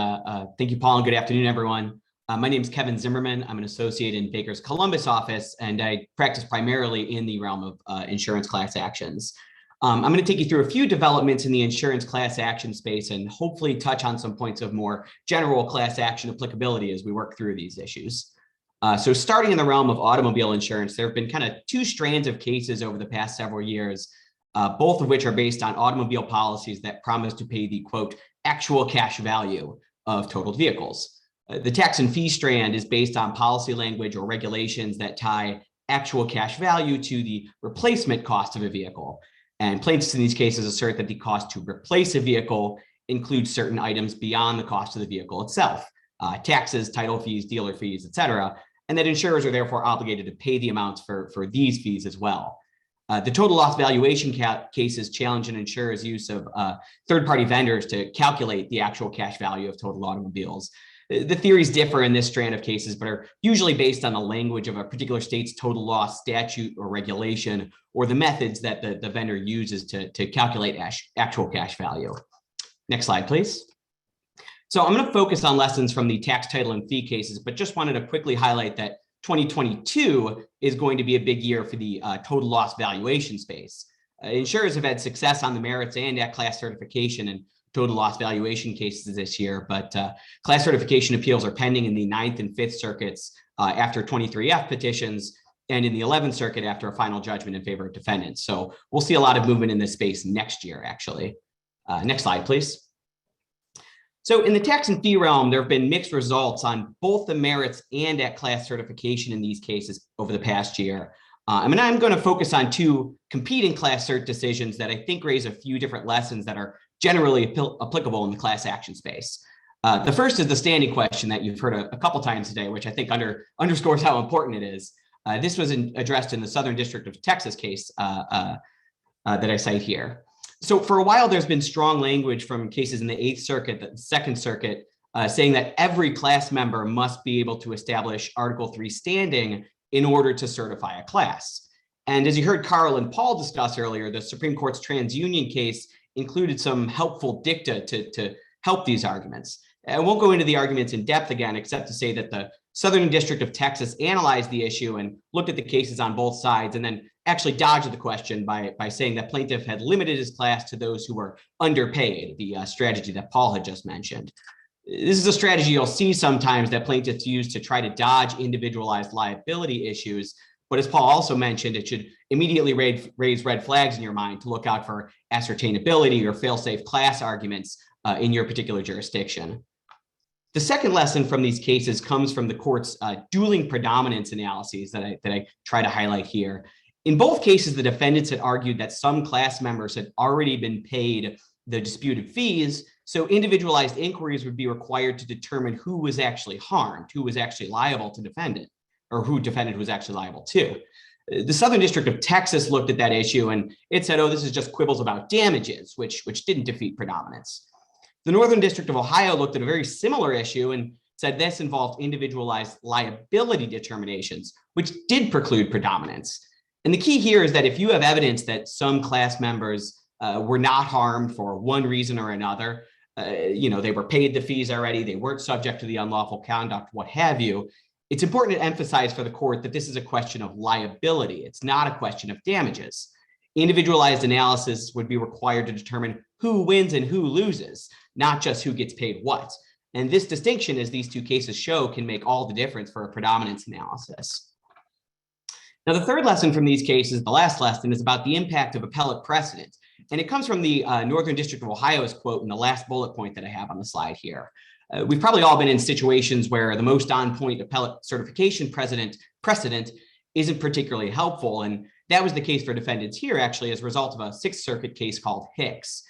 thank you, Paul, and good afternoon, everyone. My name is Kevin Zimmerman. I'm an associate in Baker's Columbus office, and I practice primarily in the realm of insurance class actions. I'm going to take you through a few developments in the insurance class action space and hopefully touch on some points of more general class action applicability as we work through these issues. So starting in the realm of automobile insurance, there have been kind of two strands of cases over the past several years, both of which are based on automobile policies that promise to pay the, quote, actual cash value of totaled vehicles. The tax and fee strand is based on policy language or regulations that tie actual cash value to the replacement cost of a vehicle. And plaintiffs in these cases assert that the cost to replace a vehicle includes certain items beyond the cost of the vehicle itself, taxes, title fees, dealer fees, et cetera, and that insurers are therefore obligated to pay the amounts for these fees as well. The total loss valuation cases challenge an insurer's use of third-party vendors to calculate the actual cash value of total automobiles. The theories differ in this strand of cases, but are usually based on the language of a particular state's total loss statute or regulation, or the methods that the vendor uses to calculate actual cash value. Next slide, please. So I'm going to focus on lessons from the tax, title, and fee cases, but just wanted to quickly highlight that 2022 is going to be a big year for the total loss valuation space. Insurers have had success on the merits and at class certification and total loss valuation cases this year, but class certification appeals are pending in the 9th and 5th circuits after 23F petitions, and in the 11th circuit after a final judgment in favor of defendants. So we'll see a lot of movement in this space next year, actually. Next slide, please. So in the tax and fee realm, there have been mixed results on both the merits and at class certification in these cases over the past year. I'm going to focus on two competing class cert decisions that I think raise a few different lessons that are generally applicable in the class action space. The first is the standing question that you've heard a couple times today, which I think underscores how important it is. This was addressed in the Southern District of Texas case that I cite here. So for a while, there's been strong language from cases in the 8th Circuit, the 2nd Circuit, saying that every class member must be able to establish Article 3 standing in order to certify a class. And as you heard Carl and Paul discuss earlier, the Supreme Court's TransUnion case included some helpful dicta to help these arguments. I won't go into the arguments in depth again, except to say that the Southern District of Texas analyzed the issue and looked at the cases on both sides, and then actually dodged the question by saying that plaintiff had limited his class to those who were underpaid, the strategy that Paul had just mentioned. This is a strategy you'll see sometimes that plaintiffs use to try to dodge individualized liability issues. But as Paul also mentioned, it should immediately raise red flags in your mind to look out for ascertainability or fail-safe class arguments in your particular jurisdiction. The second lesson from these cases comes from the court's dueling predominance analyses that I try to highlight here. In both cases, the defendants had argued that some class members had already been paid the disputed fees, so individualized inquiries would be required to determine who was actually harmed, who was actually liable to defendant, or who defendant was actually liable to. The Southern District of Texas looked at that issue and it said, oh, this is just quibbles about damages, which didn't defeat predominance. The Northern District of Ohio looked at a very similar issue and said this involved individualized liability determinations, which did preclude predominance. And the key here is that if you have evidence that some class members were not harmed for one reason or another, they were paid the fees already, they weren't subject to the unlawful conduct, what have you, it's important to emphasize for the court that this is a question of liability. It's not a question of damages. Individualized analysis would be required to determine who wins and who loses, not just who gets paid what. And this distinction, as these two cases show, can make all the difference for a predominance analysis. Now, the third lesson from these cases, the last lesson, is about the impact of appellate precedent. And it comes from the Northern District of Ohio's quote in the last bullet point that I have on the slide here. We've probably all been in situations where the most on-point appellate certification precedent isn't particularly helpful. And that was the case for defendants here, actually, as a result of a Sixth Circuit case called Hicks.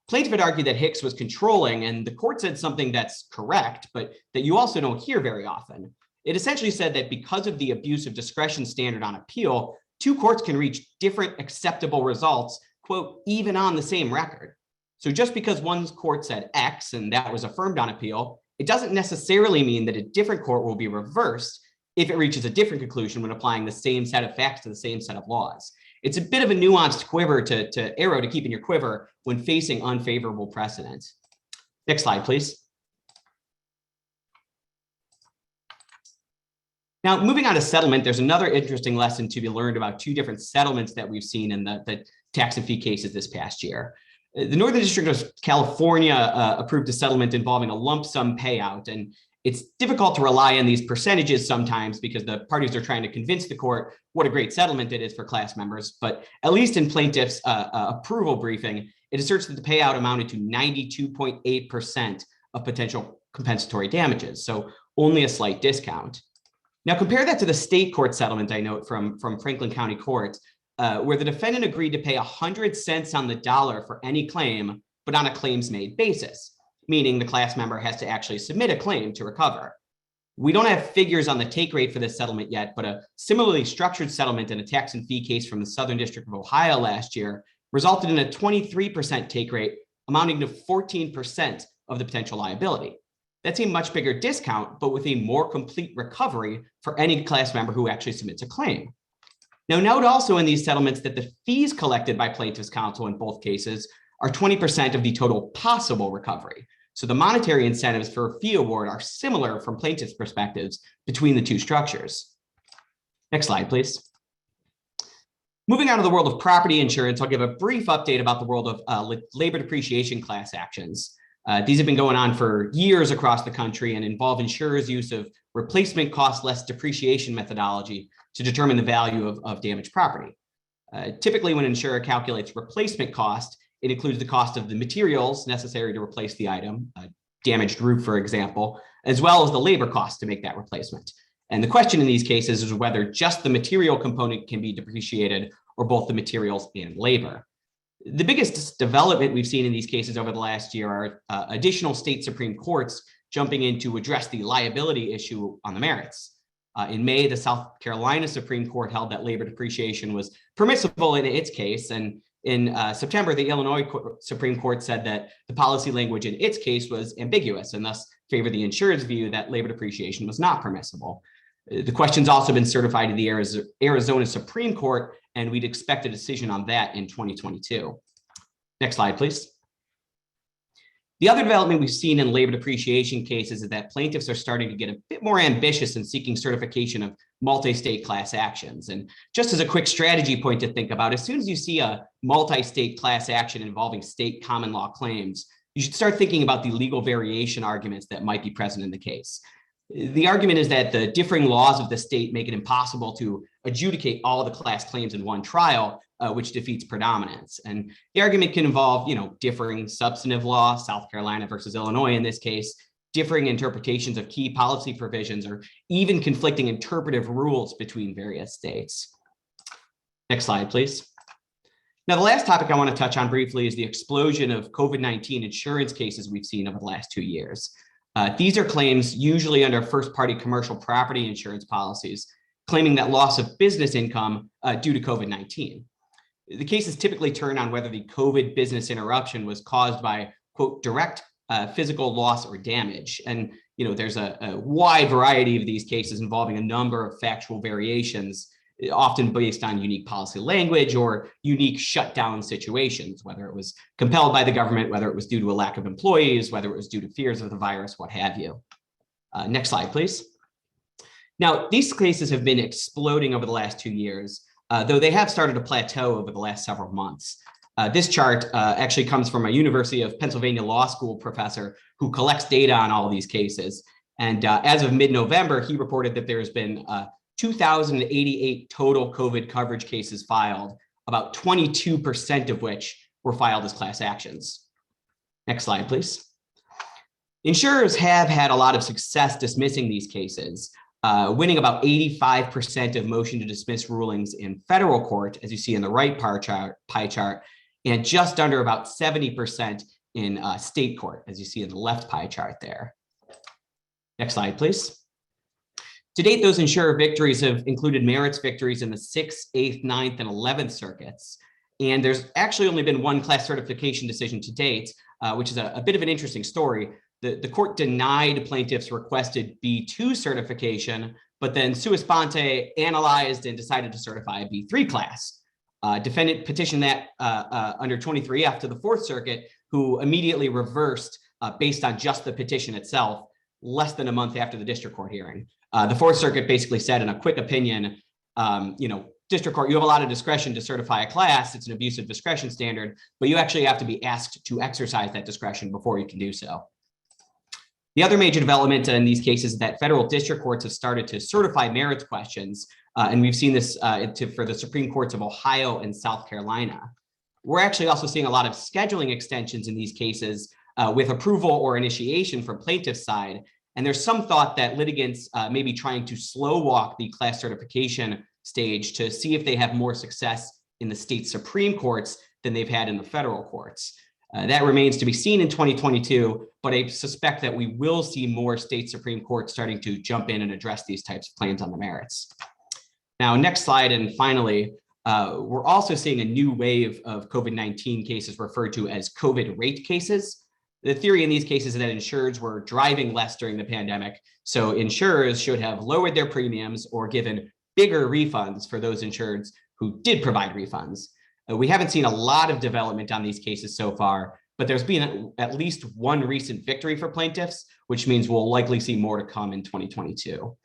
Plaintiff had argued that Hicks was controlling, and the court said something that's correct, but that you also don't hear very often. It essentially said that because of the abuse of discretion standard on appeal, two courts can reach different acceptable results, quote, even on the same record. So just because one court said X and that was affirmed on appeal, it doesn't necessarily mean that a different court will be reversed if it reaches a different conclusion when applying the same set of facts to the same set of laws. It's a bit of a nuanced quiver arrow to keep in your quiver when facing unfavorable precedent. Next slide, please. Now, moving on to settlement, there's another interesting lesson to be learned about two different settlements that we've seen in the tax and fee cases this past year. The Northern District of California approved a settlement involving a lump sum payout, and it's difficult to rely on these percentages sometimes because the parties are trying to convince the court what a great settlement it is for class members. But at least in plaintiff's approval briefing, it asserts that the payout amounted to 92.8% of potential compensatory damages, so only a slight discount. Now compare that to the state court settlement I note from Franklin County Court, where the defendant agreed to pay 100 cents on the dollar for any claim, but on a claims made basis, meaning the class member has to actually submit a claim to recover. We don't have figures on the take rate for this settlement yet, but a similarly structured settlement in a tax and fee case from the Southern District of Ohio last year resulted in a 23% take rate, amounting to 14% of the potential liability. That's a much bigger discount, but with a more complete recovery for any class member who actually submits a claim. Now, note also in these settlements that the fees collected by plaintiff's counsel in both cases are 20% of the total possible recovery. So the monetary incentives for a fee award are similar from plaintiff's perspectives between the two structures. Next slide, please. Moving on to the world of property insurance, I'll give a brief update about the world of labor depreciation class actions. These have been going on for years across the country and involve insurers' use of replacement cost less depreciation methodology to determine the value of damaged property. Typically, when an insurer calculates replacement cost, it includes the cost of the materials necessary to replace the item, a damaged roof, for example, as well as the labor cost to make that replacement. And the question in these cases is whether just the material component can be depreciated or both the materials and labor. The biggest development we've seen in these cases over the last year are additional state Supreme Courts jumping in to address the liability issue on the merits. In May, the South Carolina Supreme Court held that labor depreciation was permissible in its case. And in September, the Illinois Supreme Court said that the policy language in its case was ambiguous and thus favored the insurer's view that labor depreciation was not permissible. The question's also been certified to the Arizona Supreme Court, and we'd expect a decision on that in 2022. Next slide, please. The other development we've seen in labor depreciation cases is that plaintiffs are starting to get a bit more ambitious in seeking certification of multi-state class actions. And just as a quick strategy point to think about, as soon as you see a multi-state class action involving state common law claims, you should start thinking about the legal variation arguments that might be present in the case. The argument is that the differing laws of the state make it impossible to adjudicate all of the class claims in one trial, which defeats predominance. And the argument can involve, differing substantive law, South Carolina versus Illinois in this case, differing interpretations of key policy provisions, or even conflicting interpretive rules between various states. Next slide, please. Now, the last topic I want to touch on briefly is the explosion of COVID-19 insurance cases we've seen over the last 2 years. These are claims usually under first-party commercial property insurance policies, claiming that loss of business income due to COVID-19. The cases typically turn on whether the COVID business interruption was caused by, quote, direct physical loss or damage. And there's a wide variety of these cases involving a number of factual variations, often based on unique policy language or unique shutdown situations, whether it was compelled by the government, whether it was due to a lack of employees, whether it was due to fears of the virus, what have you. Next slide, please. Now, these cases have been exploding over the last 2 years, though they have started to plateau over the last several months. This chart actually comes from a University of Pennsylvania Law School professor who collects data on all of these cases. And as of mid-November, he reported that there's been 2,088 total COVID coverage cases filed, about 22% of which were filed as class actions. Next slide, please. Insurers have had a lot of success dismissing these cases, winning about 85% of motion to dismiss rulings in federal court, as you see in the right pie chart, and just under about 70% in state court, as you see in the left pie chart there. Next slide, please. To date, those insurer victories have included merits victories in the 6th, 8th, 9th, and 11th circuits. And there's actually only been one class certification decision to date, which is a bit of an interesting story. The court denied plaintiffs' requested B2 certification, but then sua sponte analyzed and decided to certify a B3 class. Defendant petitioned that under 23F to the 4th Circuit, who immediately reversed based on just the petition itself, less than a month after the district court hearing. The 4th Circuit basically said in a quick opinion, district court, you have a lot of discretion to certify a class. It's an abuse of discretion standard, but you actually have to be asked to exercise that discretion before you can do so. The other major development in these cases is that federal district courts have started to certify merits questions, and we've seen this for the Supreme Courts of Ohio and South Carolina. We're actually also seeing a lot of scheduling extensions in these cases with approval or initiation from plaintiff's side, and there's some thought that litigants may be trying to slow walk the class certification stage to see if they have more success in the state Supreme Courts than they've had in the federal courts. That remains to be seen in 2022, but I suspect that we will see more state Supreme Courts starting to jump in and address these types of claims on the merits. Now, next slide, and finally, we're also seeing a new wave of COVID-19 cases referred to as COVID rate cases. The theory in these cases is that insureds were driving less during the pandemic, so insurers should have lowered their premiums or given bigger refunds for those insureds who did provide refunds. We haven't seen a lot of development on these cases so far, but there's been at least one recent victory for plaintiffs, which means we'll likely see more to come in 2022.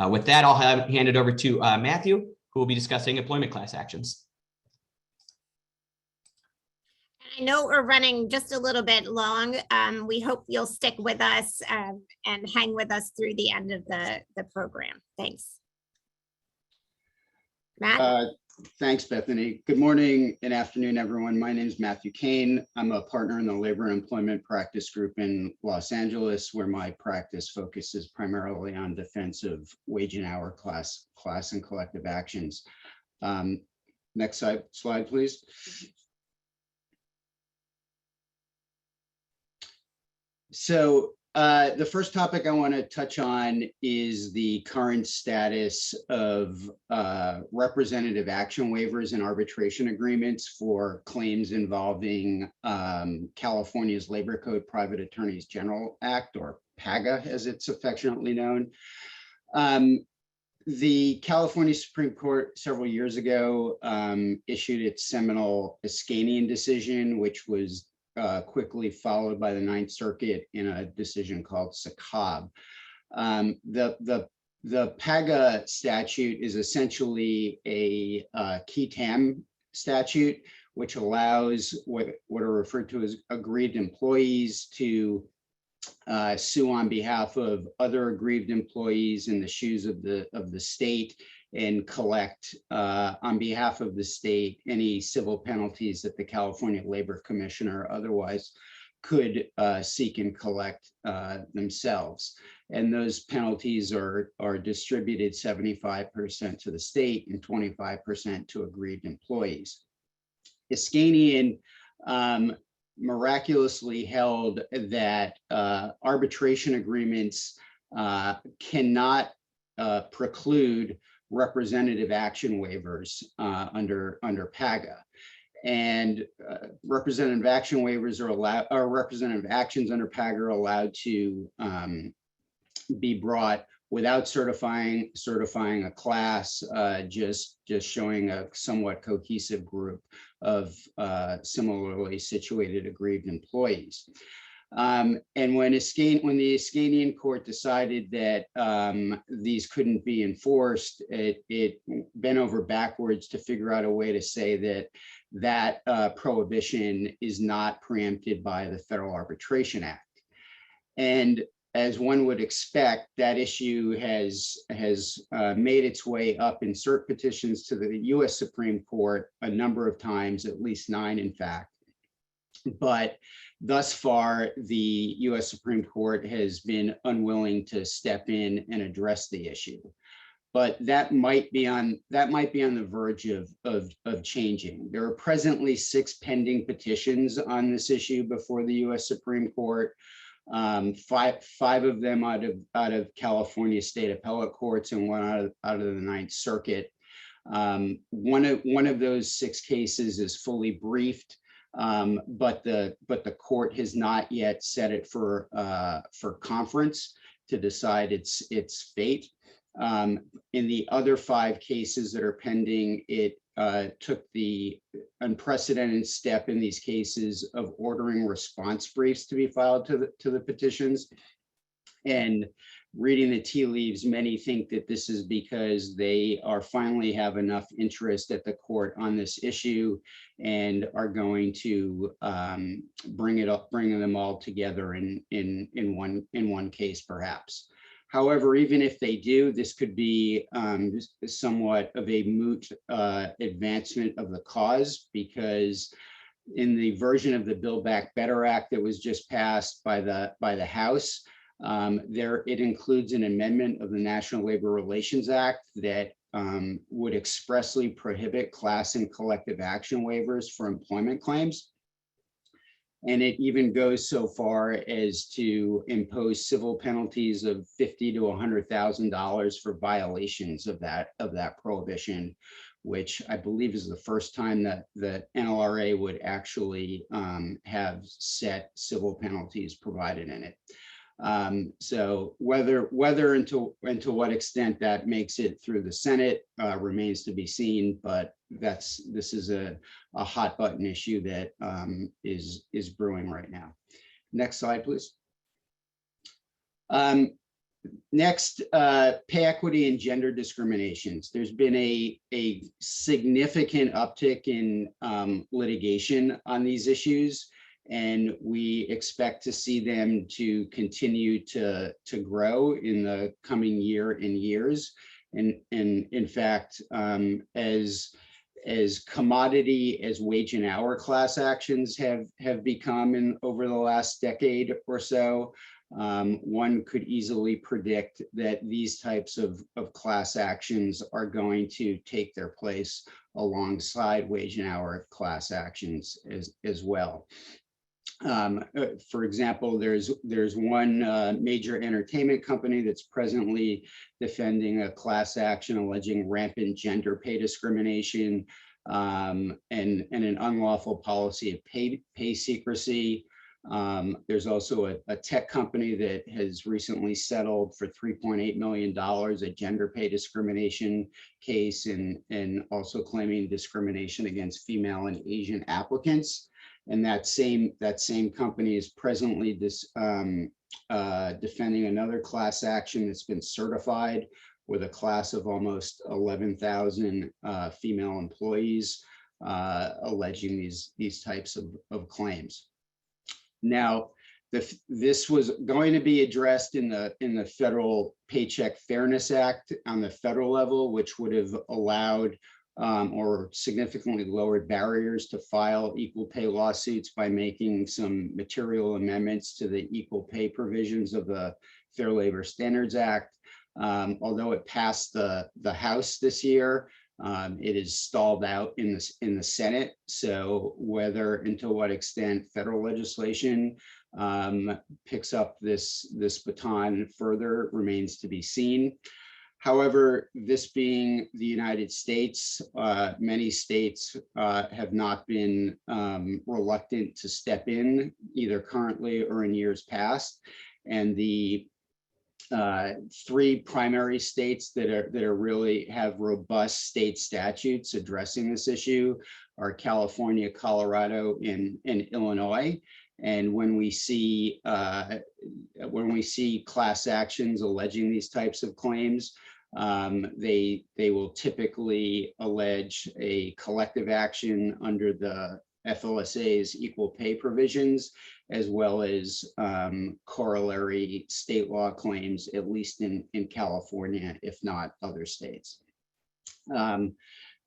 With that, I'll hand it over to Matthew, who will be discussing employment class actions. I know we're running just a little bit long. We hope you'll stick with us and hang with us through the end of the program. Thanks. Matt? Thanks, Bethany. Good morning and afternoon, everyone. My name is Matthew Kane. I'm a partner in the Labor and Employment Practice Group in Los Angeles, where my practice focuses primarily on defense of wage and hour class and collective actions. Next slide, please. So the first topic I want to touch on is the current status of representative action waivers and arbitration agreements for claims involving California's Labor Code Private Attorneys General Act, or PAGA as it's affectionately known. The California Supreme Court several years ago issued its seminal Iskanian decision, which was quickly followed by the Ninth Circuit in a decision called Sakab. The PAGA statute is essentially a qui tam statute, which allows what are referred to as aggrieved employees to sue on behalf of other aggrieved employees in the shoes of the state and collect on behalf of the state any civil penalties that the California Labor Commissioner otherwise could seek and collect themselves. And those penalties are distributed 75% to the state and 25% to aggrieved employees. Iskanian miraculously held that arbitration agreements cannot preclude representative action waivers under PAGA. And representative action waivers are allowed, or representative actions under PAGA are allowed to be brought without certifying a class, just showing a somewhat cohesive group of similarly situated aggrieved employees. And when the Iskanian court decided that these couldn't be enforced, it bent over backwards to figure out a way to say that prohibition is not preempted by the Federal Arbitration Act. And as one would expect, that issue has made its way up in cert petitions to the US Supreme Court a number of times, at least 9, in fact. But thus far, the US Supreme Court has been unwilling to step in and address the issue. But that might be on the verge of changing. There are presently 6 pending petitions on this issue before the US Supreme Court. 5 of them out of California state appellate courts and 1 out of the 9th Circuit. One of those 6 cases is fully briefed, but the court has not yet set it for conference to decide its fate. In the other 5 cases that are pending, it took the unprecedented step in these cases of ordering response briefs to be filed to the petitions. And reading the tea leaves, many think that this is because they are finally have enough interest at the court on this issue and are going to bring them all together in one case, perhaps. However, even if they do, this could be somewhat of a moot advancement of the cause, because in the version of the Build Back Better Act that was just passed by the House, it includes an amendment of the National Labor Relations Act that would expressly prohibit class and collective action waivers for employment claims. And it even goes so far as to impose civil penalties of $50,000 to $100,000 for violations of that prohibition, which I believe is the first time that the NLRA would actually have set civil penalties provided in it. So whether and to what extent that makes it through the Senate remains to be seen, but this is a hot button issue that is brewing right now. Next slide, please. Next, pay equity and gender discriminations. There's been a significant uptick in litigation on these issues, and we expect to see them to continue to grow in the coming year and years. And in fact, as commodity as wage and hour class actions have become over the last decade or so, one could easily predict that these types of class actions are going to take their place alongside wage and hour class actions as well. For example, there's one major entertainment company that's presently defending a class action alleging rampant gender pay discrimination and an unlawful policy of pay secrecy. There's also a tech company that has recently settled for $3.8 million a gender pay discrimination case, and also claiming discrimination against female and Asian applicants. And that same company is presently defending another class action that's been certified with a class of almost 11,000 female employees alleging these types of claims. Now, this was going to be addressed in the Federal Paycheck Fairness Act on the federal level, which would have allowed or significantly lowered barriers to file equal pay lawsuits by making some material amendments to the equal pay provisions of the Fair Labor Standards Act. Although it passed the House this year, it is stalled out in the Senate. So whether and to what extent federal legislation picks up this baton further remains to be seen. However, this being the United States, many states have not been reluctant to step in, either currently or in years past. And the three primary states that are really have robust state statutes addressing this issue are California, Colorado, and Illinois. And when we see class actions alleging these types of claims, they will typically allege a collective action under the FLSA's equal pay provisions, as well as corollary state law claims, at least in California, if not other states.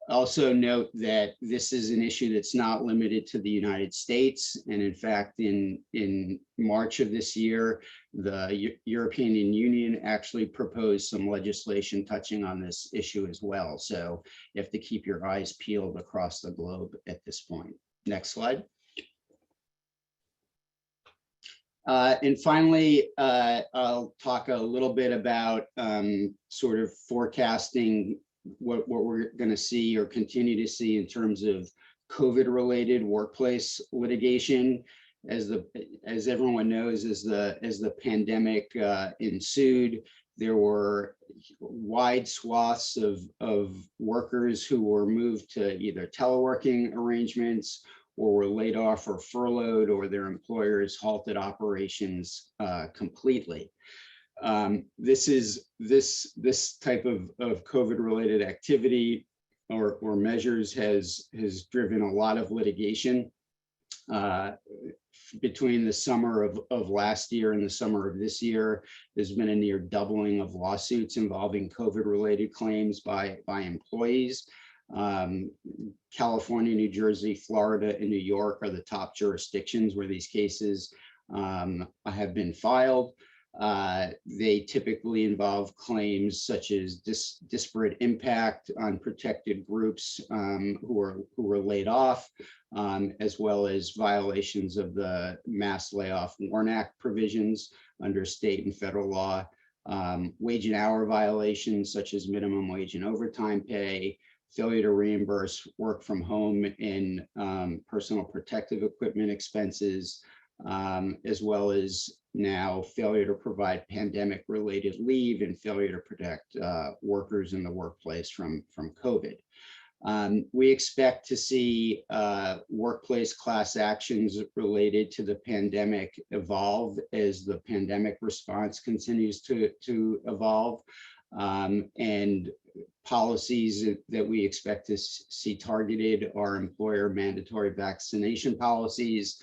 Also note that this is an issue that's not limited to the United States. And in fact, in March of this year, the European Union actually proposed some legislation touching on this issue as well. So you have to keep your eyes peeled across the globe at this point. Next slide. And finally, I'll talk a little bit about sort of forecasting what we're going to see or continue to see in terms of COVID-related workplace litigation. As everyone knows, as the pandemic ensued, there were wide swaths of workers who were moved to either teleworking arrangements or were laid off or furloughed, or their employers halted operations completely. This type of COVID-related activity or measures has driven a lot of litigation. Between the summer of last year and the summer of this year, there's been a near doubling of lawsuits involving COVID-related claims by employees. California, New Jersey, Florida, and New York are the top jurisdictions where these cases have been filed. They typically involve claims such as disparate impact on protected groups who were laid off, as well as violations of the Mass Layoff Warrant Act provisions under state and federal law, wage and hour violations such as minimum wage and overtime pay, failure to reimburse work from home and personal protective equipment expenses, as well as now failure to provide pandemic related leave and failure to protect workers in the workplace from COVID. We expect to see workplace class actions related to the pandemic evolve as the pandemic response continues to evolve. And policies that we expect to see targeted are employer mandatory vaccination policies,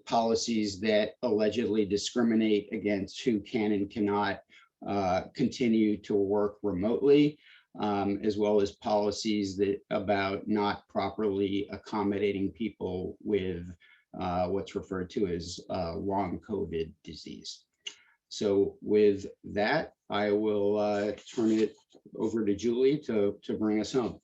policies that allegedly discriminate against who can and cannot continue to work remotely, as well as policies that about not properly accommodating people with what's referred to as long COVID disease. So with that, I will turn it over to Julie to bring us home.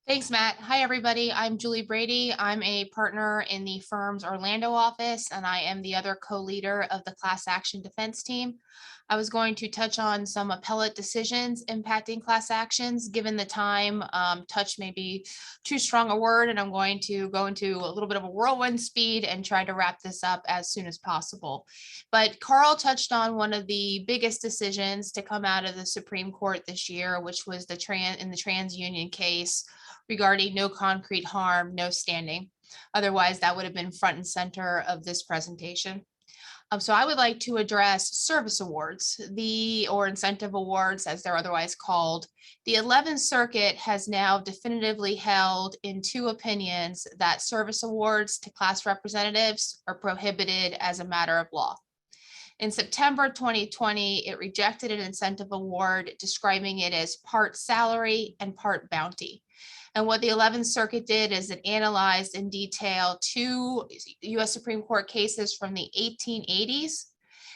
Thanks, Matt. Hi, everybody. I'm Julie Brady. I'm a partner in the firm's Orlando office, and I am the other co-leader of the class action defense team. I was going to touch on some appellate decisions impacting class actions. Given the time, touch may be too strong a word, and I'm going to go into a little bit of a whirlwind speed and try to wrap this up as soon as possible. But Carl touched on one of the biggest decisions to come out of the Supreme Court this year, which was the TransUnion case regarding no concrete harm, no standing. Otherwise, that would have been front and center of this presentation. So I would like to address service awards, or incentive awards, as they're otherwise called. The 11th Circuit has now definitively held in two opinions that service awards to class representatives are prohibited as a matter of law. In September 2020, it rejected an incentive award, describing it as part salary and part bounty. And what the 11th Circuit did is it analyzed in detail 2 US Supreme Court cases from the 1880s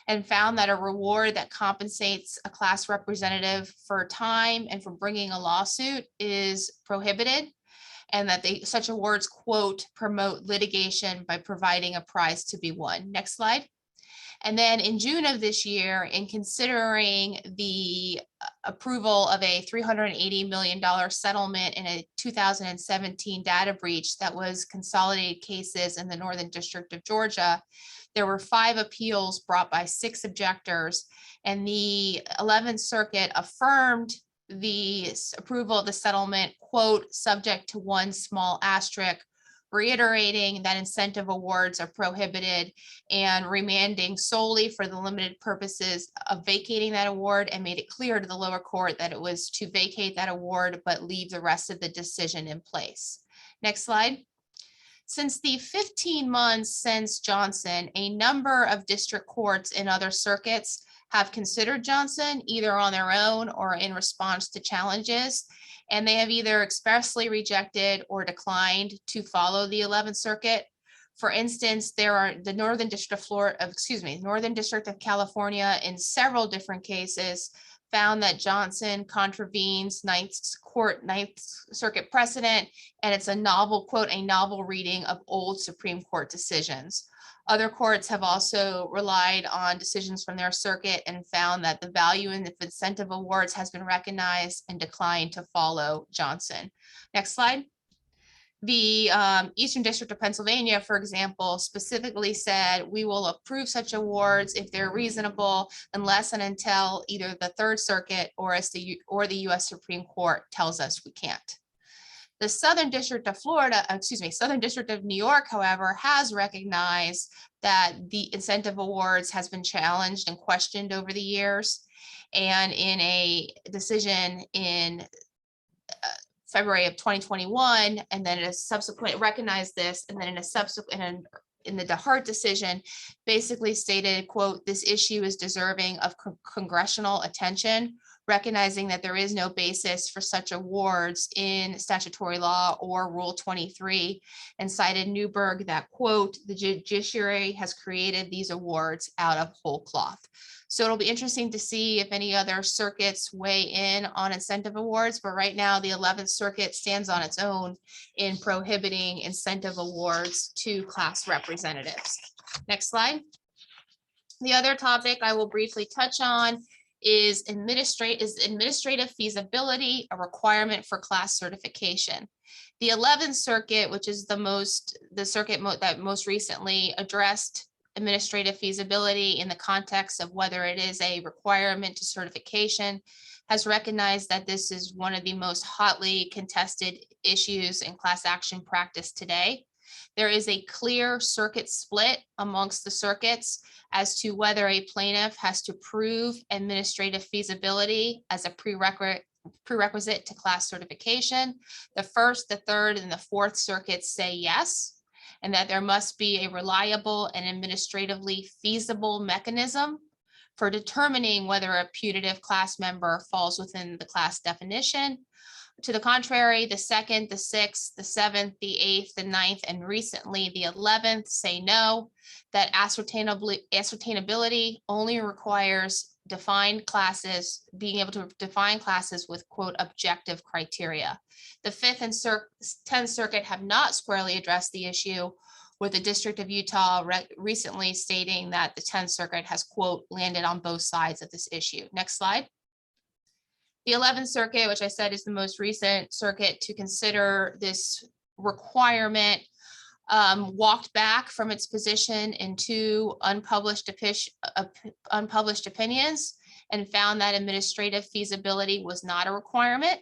and found that a reward that compensates a class representative for time and for bringing a lawsuit is prohibited, and that such awards, quote, promote litigation by providing a prize to be won. Next slide. And then in June of this year, in considering the approval of a $380 million settlement in a 2017 data breach that was consolidated cases in the Northern District of Georgia, there were 5 appeals brought by 6 objectors, and the 11th Circuit affirmed the approval of the settlement, quote, subject to one small asterisk, reiterating that incentive awards are prohibited and remanding solely for the limited purposes of vacating that award, and made it clear to the lower court that it was to vacate that award but leave the rest of the decision in place. Next slide. Since the 15 months since Johnson, a number of district courts in other circuits have considered Johnson either on their own or in response to challenges, and they have either expressly rejected or declined to follow the 11th Circuit. For instance, there are the Northern District of Northern District of California in several different cases found that Johnson contravenes Ninth Circuit precedent, and it's a novel, quote, a novel reading of old Supreme Court decisions. Other courts have also relied on decisions from their circuit and found that the value in the incentive awards has been recognized and declined to follow Johnson. Next slide. The Eastern District of Pennsylvania, for example, specifically said, we will approve such awards if they're reasonable unless and until either the Third Circuit or the US Supreme Court tells us we can't. The Southern District of Southern District of New York, however, has recognized that the incentive awards has been challenged and questioned over the years. And in a decision in February of 2021, and then a subsequent recognized this, and then in a subsequent in the DeHart decision, basically stated, quote, this issue is deserving of congressional attention, recognizing that there is no basis for such awards in statutory law or Rule 23, and cited Newberg that, quote, the judiciary has created these awards out of whole cloth. So it'll be interesting to see if any other circuits weigh in on incentive awards, but right now the 11th Circuit stands on its own in prohibiting incentive awards to class representatives. Next slide. The other topic I will briefly touch on is administrative feasibility a requirement for class certification. The 11th Circuit, which is the circuit that most recently addressed administrative feasibility in the context of whether it is a requirement to certification, has recognized that this is one of the most hotly contested issues in class action practice today. There is a clear circuit split amongst the circuits as to whether a plaintiff has to prove administrative feasibility as a prerequisite to class certification. The First, the Third, and the Fourth Circuits say yes, and that there must be a reliable and administratively feasible mechanism for determining whether a putative class member falls within the class definition. To the contrary, the Second, the Sixth, the Seventh, the Eighth, the Ninth, and recently the 11th say no, that ascertainability only requires defined classes, being able to define classes with, quote, objective criteria. The Fifth and 10th Circuit have not squarely addressed the issue, with the District of Utah recently stating that the 10th Circuit has, quote, landed on both sides of this issue. Next slide. The 11th Circuit, which I said is the most recent circuit to consider this requirement, walked back from its position in 2 unpublished opinions and found that administrative feasibility was not a requirement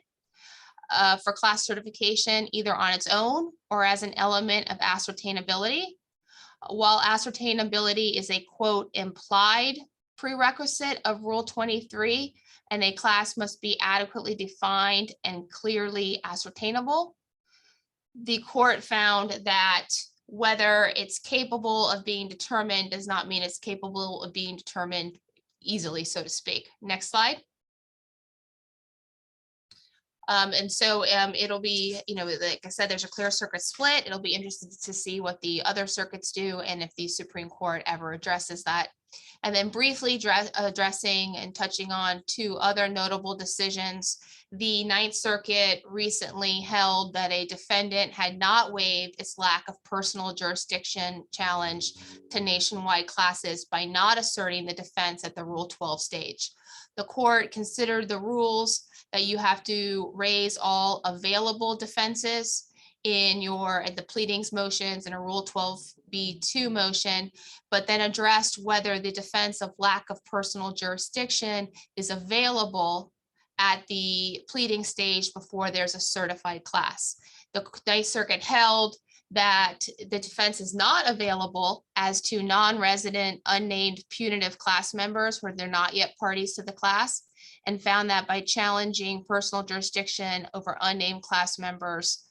for class certification, either on its own or as an element of ascertainability. While ascertainability is a, quote, implied prerequisite of Rule 23, and a class must be adequately defined and clearly ascertainable, the court found that whether it's capable of being determined does not mean it's capable of being determined easily, so to speak. Next slide. And so it'll be, like I said, there's a clear circuit split. It'll be interesting to see what the other circuits do and if the Supreme Court ever addresses that. And then briefly addressing and touching on two other notable decisions. The Ninth Circuit recently held that a defendant had not waived its lack of personal jurisdiction challenge to nationwide classes by not asserting the defense at the Rule 12 stage. The court considered the rules that you have to raise all available defenses in the pleadings motions and a Rule 12b2 motion, but then addressed whether the defense of lack of personal jurisdiction is available at the pleading stage before there's a certified class. The Ninth Circuit held that the defense is not available as to non-resident unnamed punitive class members where they're not yet parties to the class, and found that by challenging personal jurisdiction over unnamed class members,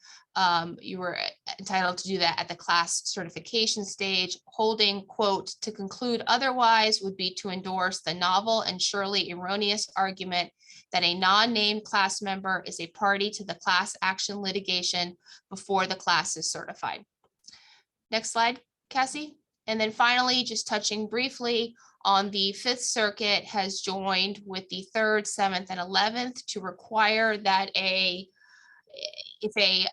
you were entitled to do that at the class certification stage, holding, quote, to conclude otherwise would be to endorse the novel and surely erroneous argument that a non-named class member is a party to the class action litigation before the class is certified. Next slide, Cassie. And then finally, just touching briefly on the Fifth Circuit has joined with the 3rd, 7th, and 11th to require that if a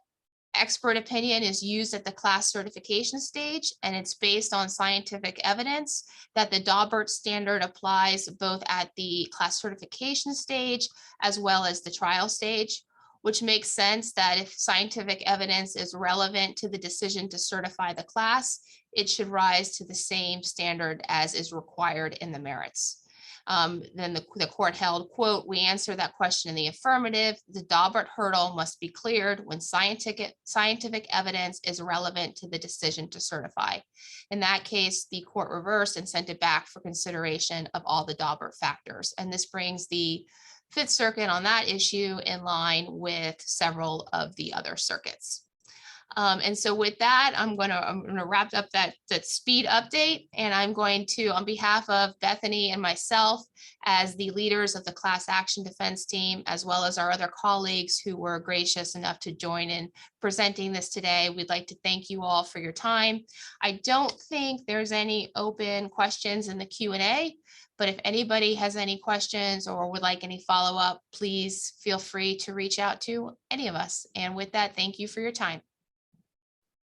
expert opinion is used at the class certification stage and it's based on scientific evidence, that the Daubert standard applies both at the class certification stage as well as the trial stage, which makes sense that if scientific evidence is relevant to the decision to certify the class, it should rise to the same standard as is required in the merits. Then the court held, quote, we answer that question in the affirmative. The Daubert hurdle must be cleared when scientific evidence is relevant to the decision to certify. In that case, the court reversed and sent it back for consideration of all the Daubert factors. And this brings the Fifth Circuit on that issue in line with several of the other circuits. And so with that, I'm gonna wrap up that speed update, and I'm going to, on behalf of Bethany and myself, as the leaders of the class action defense team, as well as our other colleagues who were gracious enough to join in presenting this today, we'd like to thank you all for your time. I don't think there's any open questions in the Q&A, but if anybody has any questions or would like any follow-up, please feel free to reach out to any of us. And with that, thank you for your time.